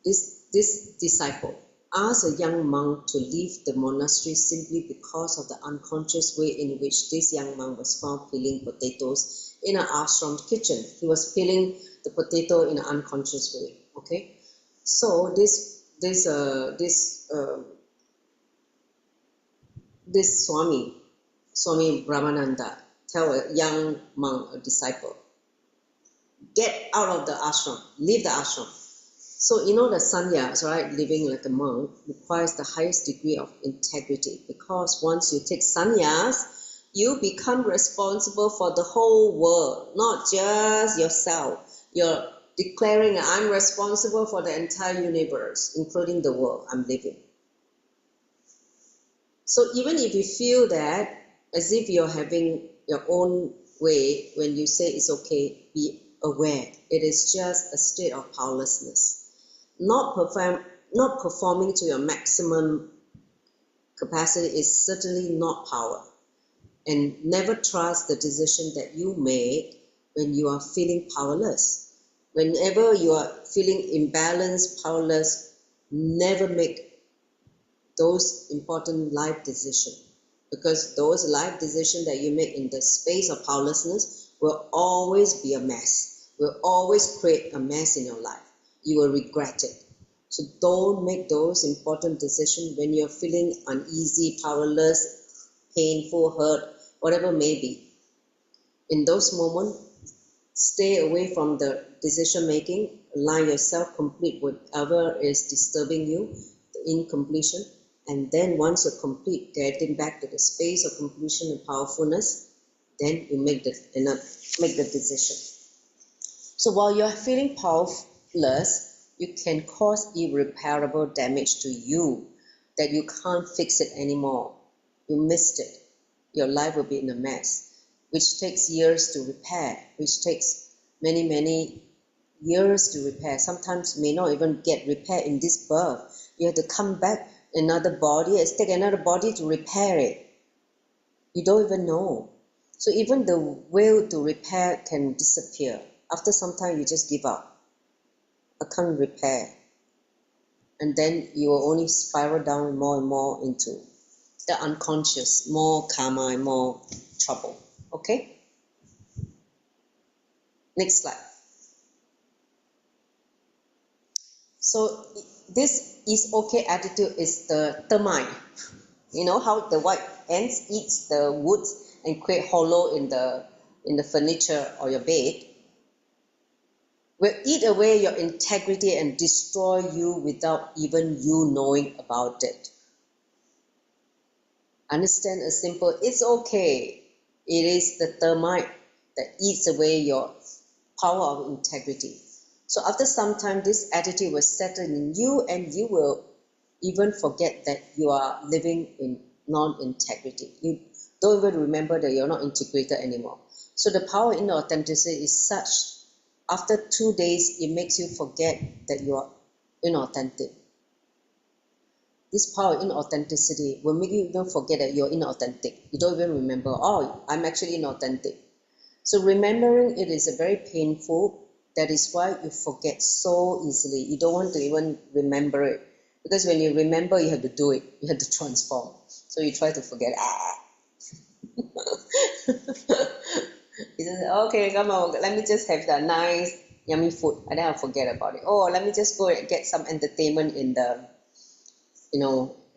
Speaker 1: this disciple asked a young monk to leave the monastery simply because of the unconscious way in which this young monk was found peeling potatoes in an ashram kitchen. He was peeling the potato in an unconscious way. Okay, so this Swami Brahmananda, tell a young monk, a disciple, get out of the ashram, leave the ashram. So the sannyas, right, living like a monk requires the highest degree of integrity, because once you take sannyas, you become responsible for the whole world, not just yourself. You're declaring, I'm responsible for the entire universe, including the world I'm living. So even if you feel that as if you're having your own way, when you say it's okay, be aware. It is just a state of powerlessness. Not performing to your maximum capacity is certainly not power. And never trust the decision that you make when you are feeling powerless. Whenever you are feeling imbalanced, powerless, never make those important life decisions, because those life decisions that you make in the space of powerlessness will always be a mess, will always create a mess in your life. You will regret it. So don't make those important decisions when you're feeling uneasy, powerless, painful, hurt, whatever may be. In those moments, stay away from the decision making, align yourself complete whatever is disturbing you, the incompletion, and then once you're complete, getting back to the space of completion and powerfulness, then you make the decision. So while you're feeling powerless, you can cause irreparable damage to you that you can't fix it anymore. You missed it. Your life will be in a mess, which takes years to repair, which takes many, many years to repair. Sometimes may not even get repaired in this birth. You have to come back another body, it's take another body to repair it. You don't even know. So even the will to repair can disappear. After some time, you just give up. I can't repair. And then you will only spiral down more and more into the unconscious, more karma and more trouble. Okay? Next slide. So this is okay attitude is the termite. You know how the white ants eats the wood and create hollow in the furniture or your bed? Will eat away your integrity and destroy you without even you knowing about it. Understand a simple, it's okay. It is the termite that eats away your power of integrity. So after some time, this attitude will settle in you, and you will even forget that you are living in non-integrity. You don't even remember that you're not integrated anymore. So the power in authenticity is such, after 2 days, it makes you forget that you are inauthentic. This power in authenticity will make you even forget that you're inauthentic. You don't even remember, oh, I'm actually inauthentic. So remembering it is a very painful. That is why you forget so easily. You don't want to even remember it. Because when you remember, you have to do it. You have to transform. So you try to forget. You just say, okay, come on, let me just have that nice, yummy food. And then I'll forget about it. Oh, let me just go and get some entertainment in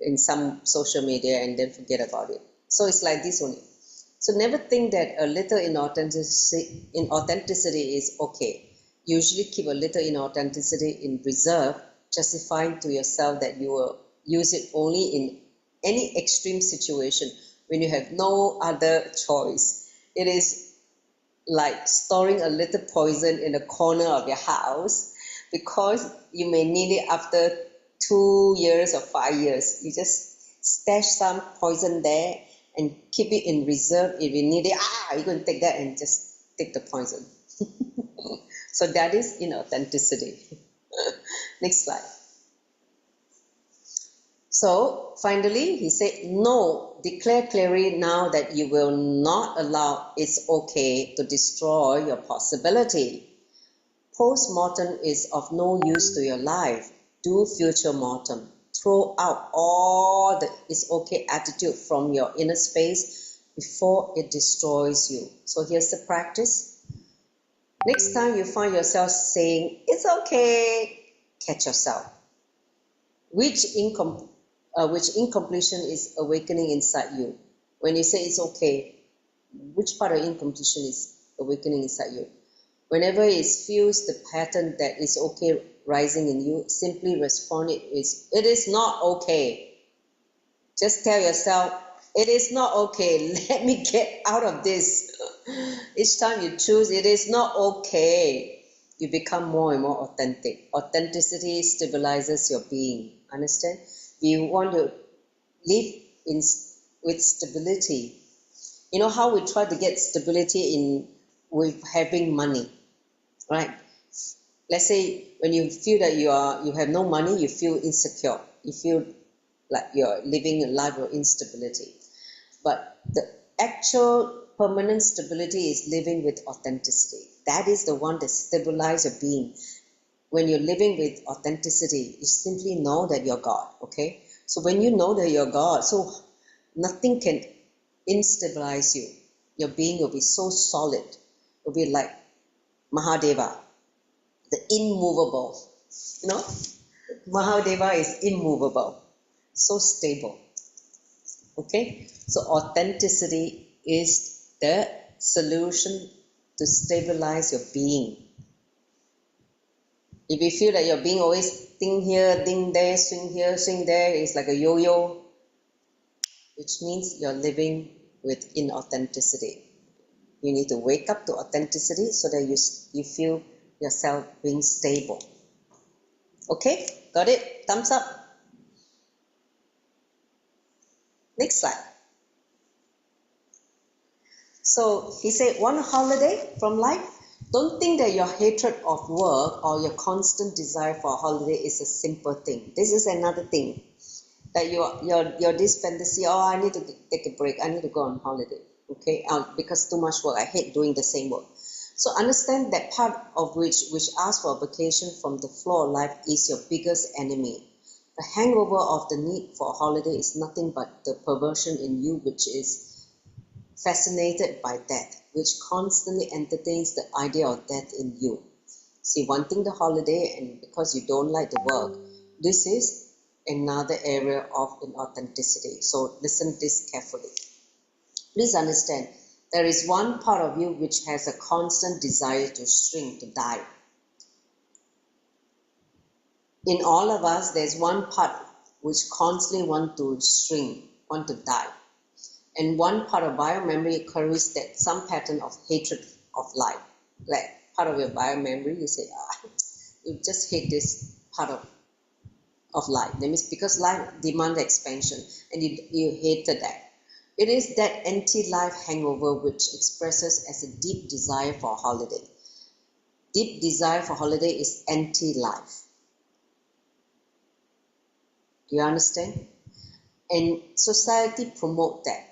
Speaker 1: in some social media and then forget about it. So it's like this only. So never think that a little inauthenticity is okay. Usually keep a little inauthenticity in reserve, justifying to yourself that you will use it only in any extreme situation when you have no other choice. It is like storing a little poison in the corner of your house because you may need it after 2 years or 5 years. You just stash some poison there and keep it in reserve. If you need it, you're going to take that and just take the poison. So that is inauthenticity. Next slide. So finally, he said, no, declare clearly now that you will not allow it's okay to destroy your possibility. Post-mortem is of no use to your life. Do future mortem. Throw out all the it's okay attitude from your inner space before it destroys you. So here's the practice. Next time you find yourself saying, it's okay, catch yourself. Which incompletion is awakening inside you? When you say it's okay, which part of incompletion is awakening inside you? Whenever it feels the pattern that is okay rising in you, simply respond it is not okay. Just tell yourself, it is not okay. Let me get out of this. Each time you choose, it is not okay, you become more and more authentic. Authenticity stabilizes your being. Understand? We want to live with stability. You know how we try to get stability with having money, right? Let's say when you feel that you have no money, you feel insecure. You feel like you're living a life of instability. But the actual permanent stability is living with authenticity. That is the one that stabilizes your being. When you're living with authenticity, you simply know that you're God, okay? So when you know that you're God, so nothing can instabilize you. Your being will be so solid. It will be like Mahadeva, the immovable. You know, Mahadeva is immovable, so stable. Okay, so authenticity is the solution to stabilize your being. If you feel that your being always ding here, ding there, swing here, swing there, it's like a yo-yo, which means you're living with inauthenticity. You need to wake up to authenticity so that you feel yourself being stable. Okay, got it? Thumbs up. Next slide. So he said, want a holiday from life? Don't think that your hatred of work or your constant desire for a holiday is a simple thing. This is another thing. That your this fantasy, oh, I need to take a break, I need to go on holiday, okay? Because too much work, I hate doing the same work. So understand that part of which asks for a vacation from the flow of life is your biggest enemy. The hangover of the need for a holiday is nothing but the perversion in you which is fascinated by death, which constantly entertains the idea of death in you. See, wanting the holiday and because you don't like the work, this is another area of inauthenticity. So listen to this carefully. Please understand, there is one part of you which has a constant desire to shrink, to die. In all of us, there's one part which constantly want to shrink, want to die. And one part of biomemory carries that some pattern of hatred of life. Like part of your biomemory, you say, you just hate this part of life. That means because life demands expansion and you hated that. It is that anti-life hangover which expresses as a deep desire for a holiday. Deep desire for holiday is anti-life. Do you understand? And society promote that.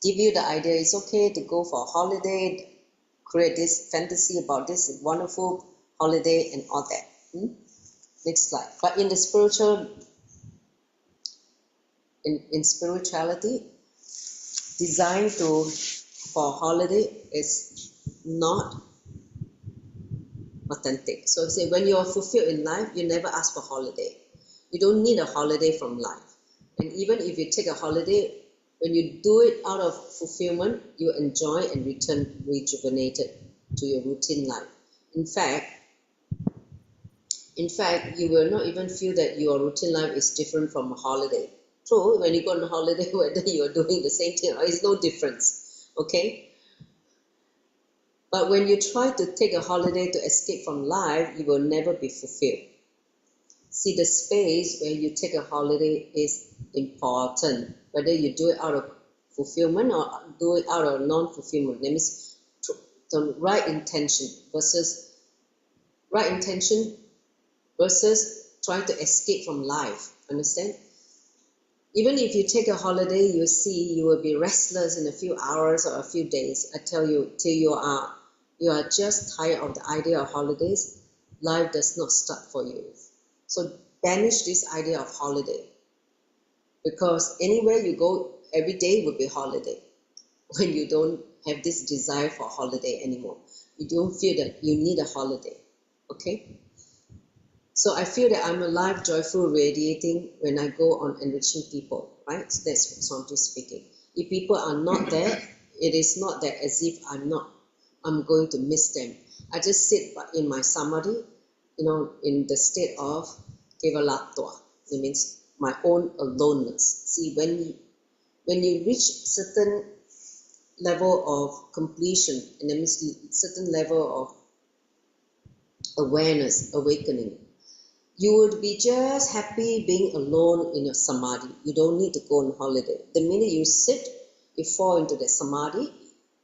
Speaker 1: Give you the idea it's okay to go for a holiday, create this fantasy about this wonderful holiday and all that. Next slide. But in the in spirituality, design for a holiday is not authentic. So say when you are fulfilled in life, you never ask for holiday. You don't need a holiday from life. And even if you take a holiday, when you do it out of fulfillment, you enjoy and return rejuvenated to your routine life. In fact, you will not even feel that your routine life is different from a holiday. True, when you go on a holiday, whether you are doing the same thing, it's no difference. Okay? But when you try to take a holiday to escape from life, you will never be fulfilled. See, the space where you take a holiday is important. Whether you do it out of fulfillment or do it out of non-fulfillment. That means the right intention versus trying to escape from life. Understand? Even if you take a holiday, you see you will be restless in a few hours or a few days. I tell you, till you are just tired of the idea of holidays, life does not start for you. So banish this idea of holiday, because anywhere you go, every day will be holiday. When you don't have this desire for holiday anymore, you don't feel that you need a holiday. Okay? So I feel that I'm alive, joyful, radiating when I go on enriching people, right? So that's Swamiji speaking. If people are not there, it is not that as if I'm going to miss them. I just sit in my samadhi, in the state of kevalatva. It means my own aloneness. See, when you reach certain level of completion, and that means certain level of awareness, awakening, you would be just happy being alone in your samadhi. You don't need to go on holiday. The minute you sit, you fall into the samadhi,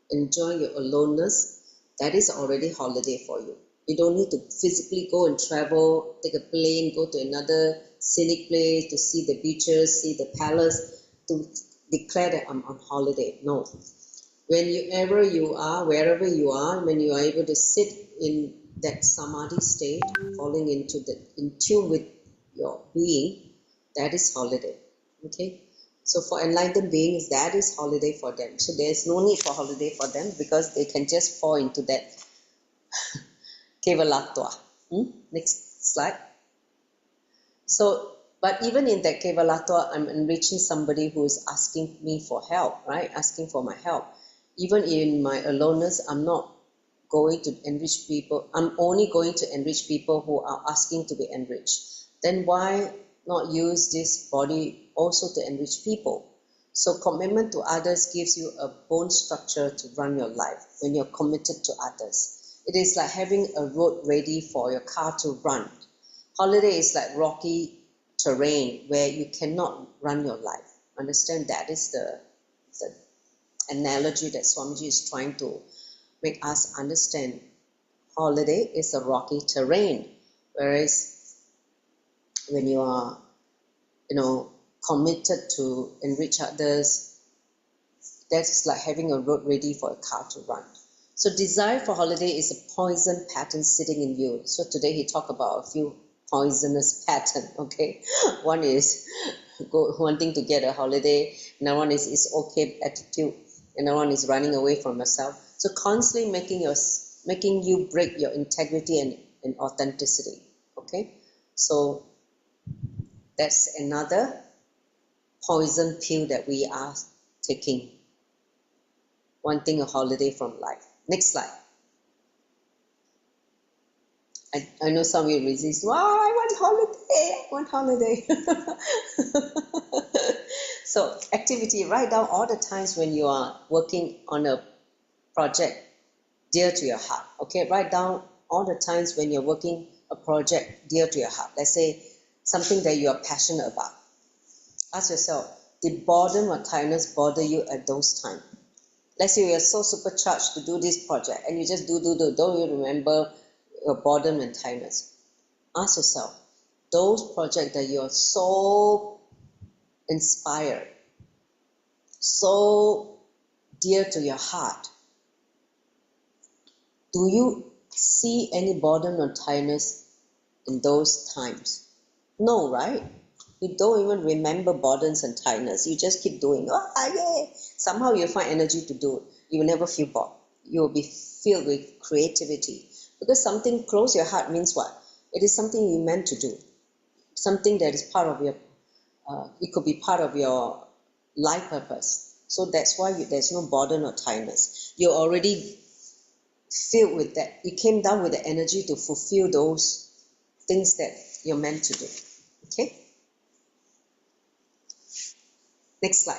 Speaker 1: enjoy your aloneness, that is already holiday for you. You don't need to physically go and travel, take a plane, go to another scenic place to see the beaches, see the palace, to declare that I'm on holiday. No. Whenever you are, wherever you are, when you are able to sit in that samadhi state, falling in tune with your being, that is holiday. Okay? So for enlightened beings, that is holiday for them. So there's no need for holiday for them, because they can just fall into that kevalatva. Next slide. So, but even in that kevalatva, I'm enriching somebody who is asking me for help, right? Asking for my help. Even in my aloneness, I'm not going to enrich people. I'm only going to enrich people who are asking to be enriched. Then why not use this body also to enrich people? So commitment to others gives you a bone structure to run your life when you're committed to others. It is like having a road ready for your car to run. Holiday is like rocky terrain where you cannot run your life. Understand? That is the analogy that Swamiji is trying to make us understand. Holiday is a rocky terrain, whereas when you are, committed to enrich others, that's like having a road ready for a car to run. So desire for holiday is a poison pattern sitting in you. So today he talked about a few poisonous pattern. Okay, one is wanting to get a holiday, another one is it's okay attitude, another one is running away from yourself. So constantly making you break your integrity and authenticity. Okay, so that's another poison pill that we are taking, wanting a holiday from life. Next slide. I know some will resist. Wow, I want holiday. So activity, write down all the times when you are working on a project dear to your heart. Okay, write down all the times when you're working a project dear to your heart. Let's say something that you are passionate about. Ask yourself, did boredom or tiredness bother you at those times? Let's say you are so supercharged to do this project and you just do, don't even remember your boredom and tiredness. Ask yourself, those projects that you are so inspired, so dear to your heart, do you see any boredom or tiredness in those times? No, right? You don't even remember boredoms and tiredness. You just keep doing. Oh, yeah. Somehow you'll find energy to do it. You will never feel bored. You will be filled with creativity. Because something close your heart means what? It is something you meant to do. Something that is part of your, it could be part of your life purpose. So that's why there's no boredom or tiredness. You're already filled with that. You came down with the energy to fulfill those things that you're meant to do. Okay? Next slide.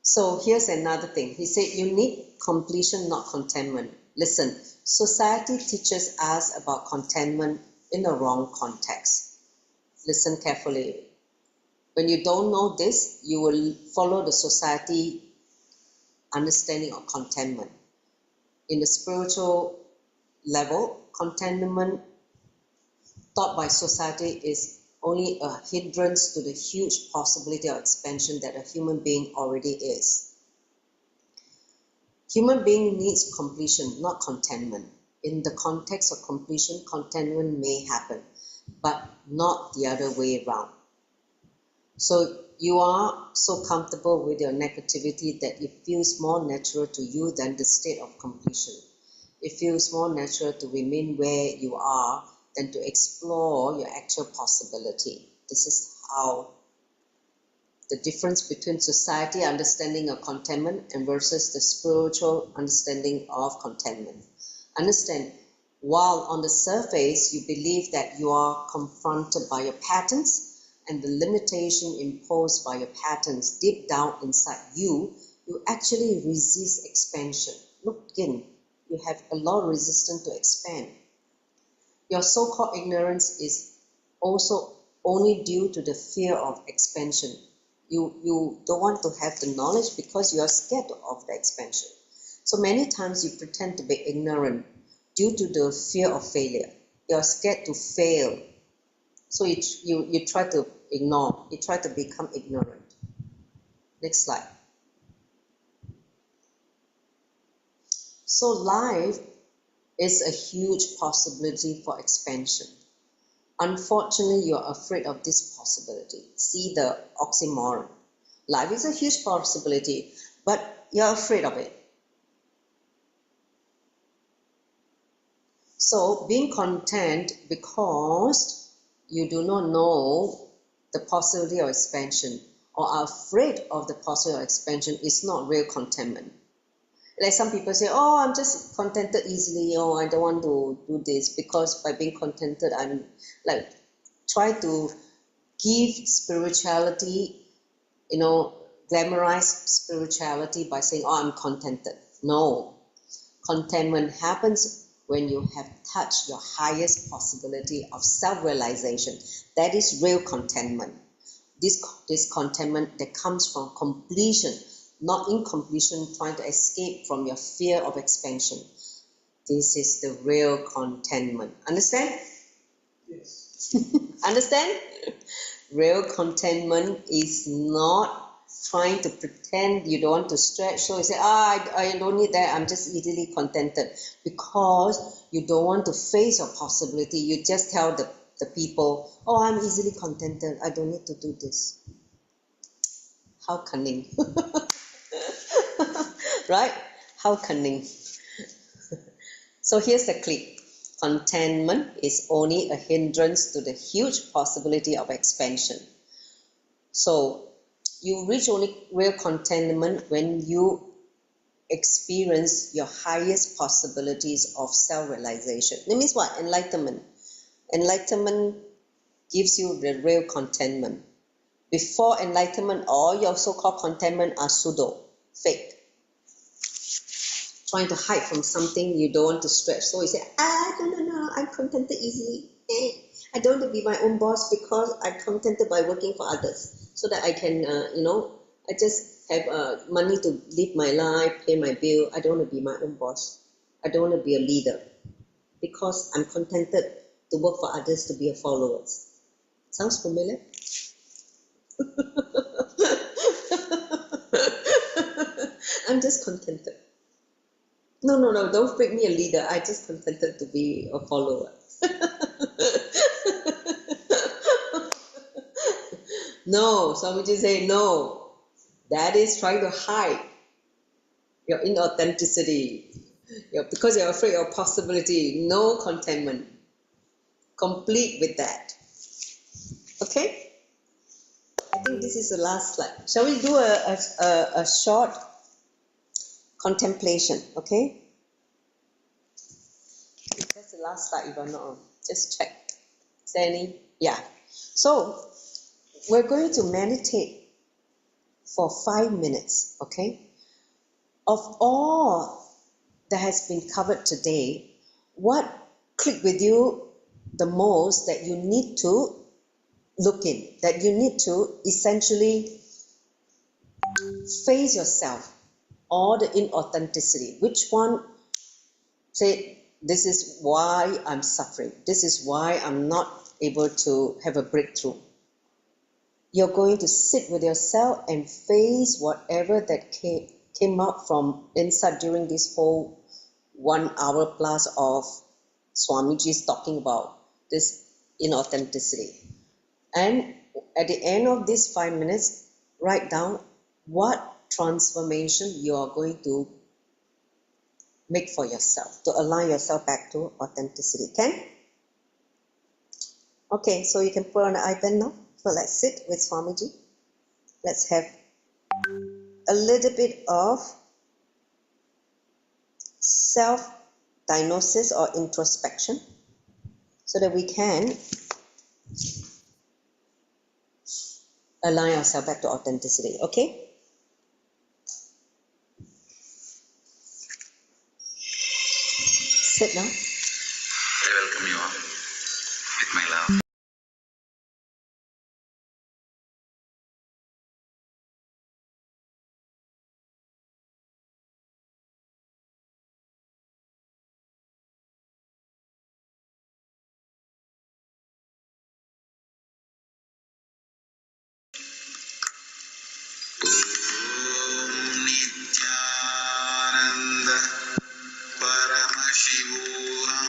Speaker 1: So here's another thing. He said you need completion, not contentment. Listen, society teaches us about contentment in the wrong context. Listen carefully. When you don't know this, you will follow the society understanding of contentment. In the spiritual level, contentment thought by society is only a hindrance to the huge possibility of expansion that a human being already is. Human being needs completion, not contentment. In the context of completion, contentment may happen, but not the other way around. So you are so comfortable with your negativity that it feels more natural to you than the state of completion. It feels more natural to remain where you are than to explore your actual possibility. This is how the difference between society understanding of contentment and versus the spiritual understanding of contentment. Understand, while on the surface you believe that you are confronted by your patterns and the limitation imposed by your patterns, deep down inside you, you actually resist expansion. Look again, you have a lot of resistance to expand. Your so-called ignorance is also only due to the fear of expansion. You don't want to have the knowledge because you are scared of the expansion. So many times you pretend to be ignorant due to the fear of failure. You are scared to fail. So you try to ignore, you try to become ignorant. Next slide. So life is a huge possibility for expansion. Unfortunately, you are afraid of this possibility. See the oxymoron. Life is a huge possibility, but you're afraid of it. So being content because you do not know the possibility of expansion or are afraid of the possibility of expansion is not real contentment. Like some people say, oh, I'm just contented easily, oh, I don't want to do this, because by being contented, I'm like, try to give spirituality, glamorize spirituality by saying, oh, I'm contented. No, contentment happens when you have touched your highest possibility of self-realization. That is real contentment. This contentment that comes from completion, not incompletion, trying to escape from your fear of expansion. This is the real contentment. Understand?
Speaker 2: Yes.
Speaker 1: Understand? Real contentment is not trying to pretend you don't want to stretch. So you say, I don't need that. I'm just easily contented. Because you don't want to face your possibility. You just tell the people, oh, I'm easily contented. I don't need to do this. How cunning. Right? How cunning. So here's the clip. Contentment is only a hindrance to the huge possibility of expansion. So you reach only real contentment when you experience your highest possibilities of self-realization. That means what? Enlightenment. Enlightenment gives you the real contentment. Before enlightenment, all your so-called contentment are pseudo, fake. Trying to hide from something you don't want to stretch. So you say, no, I'm contented easily. I don't want to be my own boss because I'm contented by working for others. So that I can, I just have money to live my life, pay my bill. I don't want to be my own boss. I don't want to be a leader because I'm contented to work for others, to be a follower. Sounds familiar? I'm just contented. No, don't make me a leader. I just contented to be a follower. No, Swamiji say no. That is trying to hide your inauthenticity. Because you're afraid of possibility. No contentment. Complete with that. Okay? I think this is the last slide. Shall we do a short contemplation? Okay? That's the last slide if I'm not wrong. Just check. Is there any? Yeah. So we're going to meditate for 5 minutes. Okay? Of all that has been covered today, what clicked with you the most that you need to look in, that you need to essentially face yourself, or the inauthenticity? Which one say, this is why I'm suffering, this is why I'm not able to have a breakthrough. You're going to sit with yourself and face whatever that came up from inside during this whole 1 hour plus of Swamiji's talking about this inauthenticity. And at the end of these 5 minutes, write down what transformation you are going to make for yourself to align yourself back to authenticity. Can? Okay, so you can put on the iPad now. So let's sit with Swamiji. Let's have a little bit of self-diagnosis or introspection so that we can align ourselves back to authenticity. Okay? Sit now.
Speaker 3: I welcome you all with my love. Om Nityananda Paramashivoham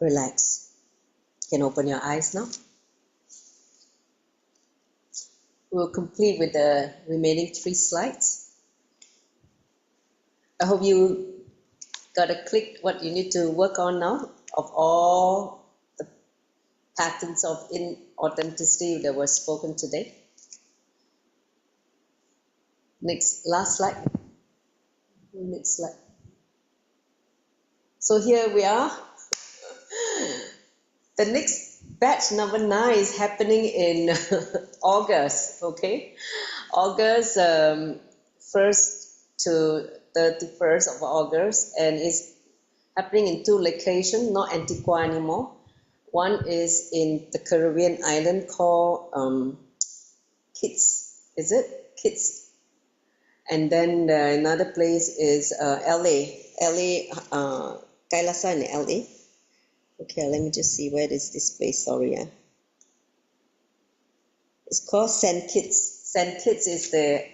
Speaker 1: relax. You can open your eyes now. We'll complete with the remaining 3 slides. I hope you got a click what you need to work on now of all the patterns of inauthenticity that were spoken today. Last slide. Next slide. So here we are. The next batch number 9 is happening in August, okay? August 1st to 31st of August, and it's happening in 2 locations, not Antigua anymore. One is in the Caribbean island called Kitts, is it? Kitts. And then another place is LA, Kailasa in LA. Okay, let me just see where is this place, sorry. It's called St. Kitts. St. Kitts is the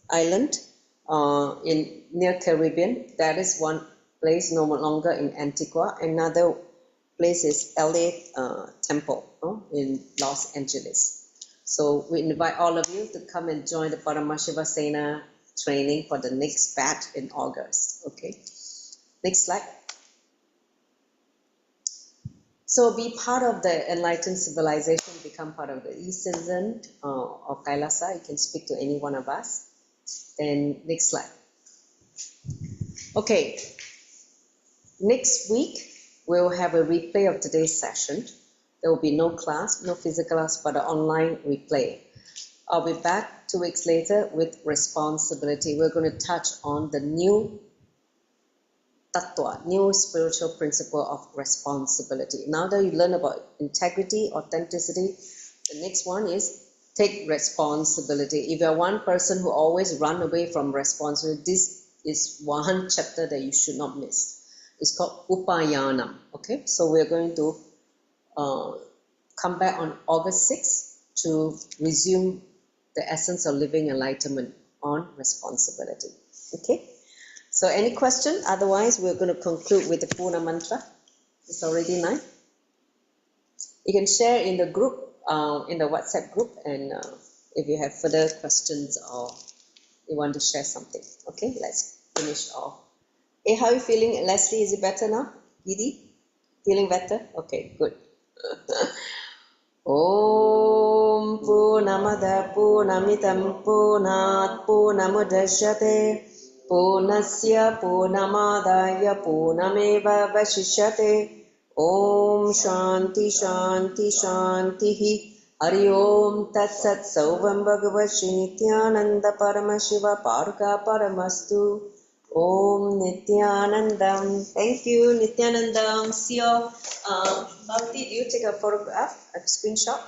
Speaker 1: island near Caribbean. That is one place, no longer in Antigua. Another place is LA Temple in Los Angeles. So we invite all of you to come and join the Paramashiva training for the next batch in August. Okay, next slide. So be part of the enlightened civilization, become part of the East citizen of Kailasa. You can speak to any one of us. Then next slide. Okay, next week we'll have a replay of today's session. There will be no class, no physical class, but an online replay. I'll be back 2 weeks later with responsibility. We're going to touch on the new tattva, new spiritual principle of responsibility. Now that you learn about integrity, authenticity, the next one is take responsibility. If you're one person who always run away from responsibility, this is one chapter that you should not miss. It's called Upayanam. Okay, so we're going to come back on August 6th to resume the essence of living enlightenment on responsibility. Okay, so any question? Otherwise, we're going to conclude with the Puna mantra. It's already 9. You can share in the group, in the WhatsApp group, and if you have further questions or you want to share something. Okay, let's finish off. Hey, how are you feeling, Leslie? Is it better now? Didi? Feeling better? Okay, good. Om Purnamada Purnamitam Purnat Purnamudachyate Purnasya Purnamadaya Purnameva Vashishyate Om Shanti Shanti Shanti Hari Om Tat Sat Sauvam Bhagavashi Nityananda Paramashiva Paruka Paramastu Om Nityanandam. Thank you, Nityanandam. See you. Bhakti, do you take a photograph, a screenshot?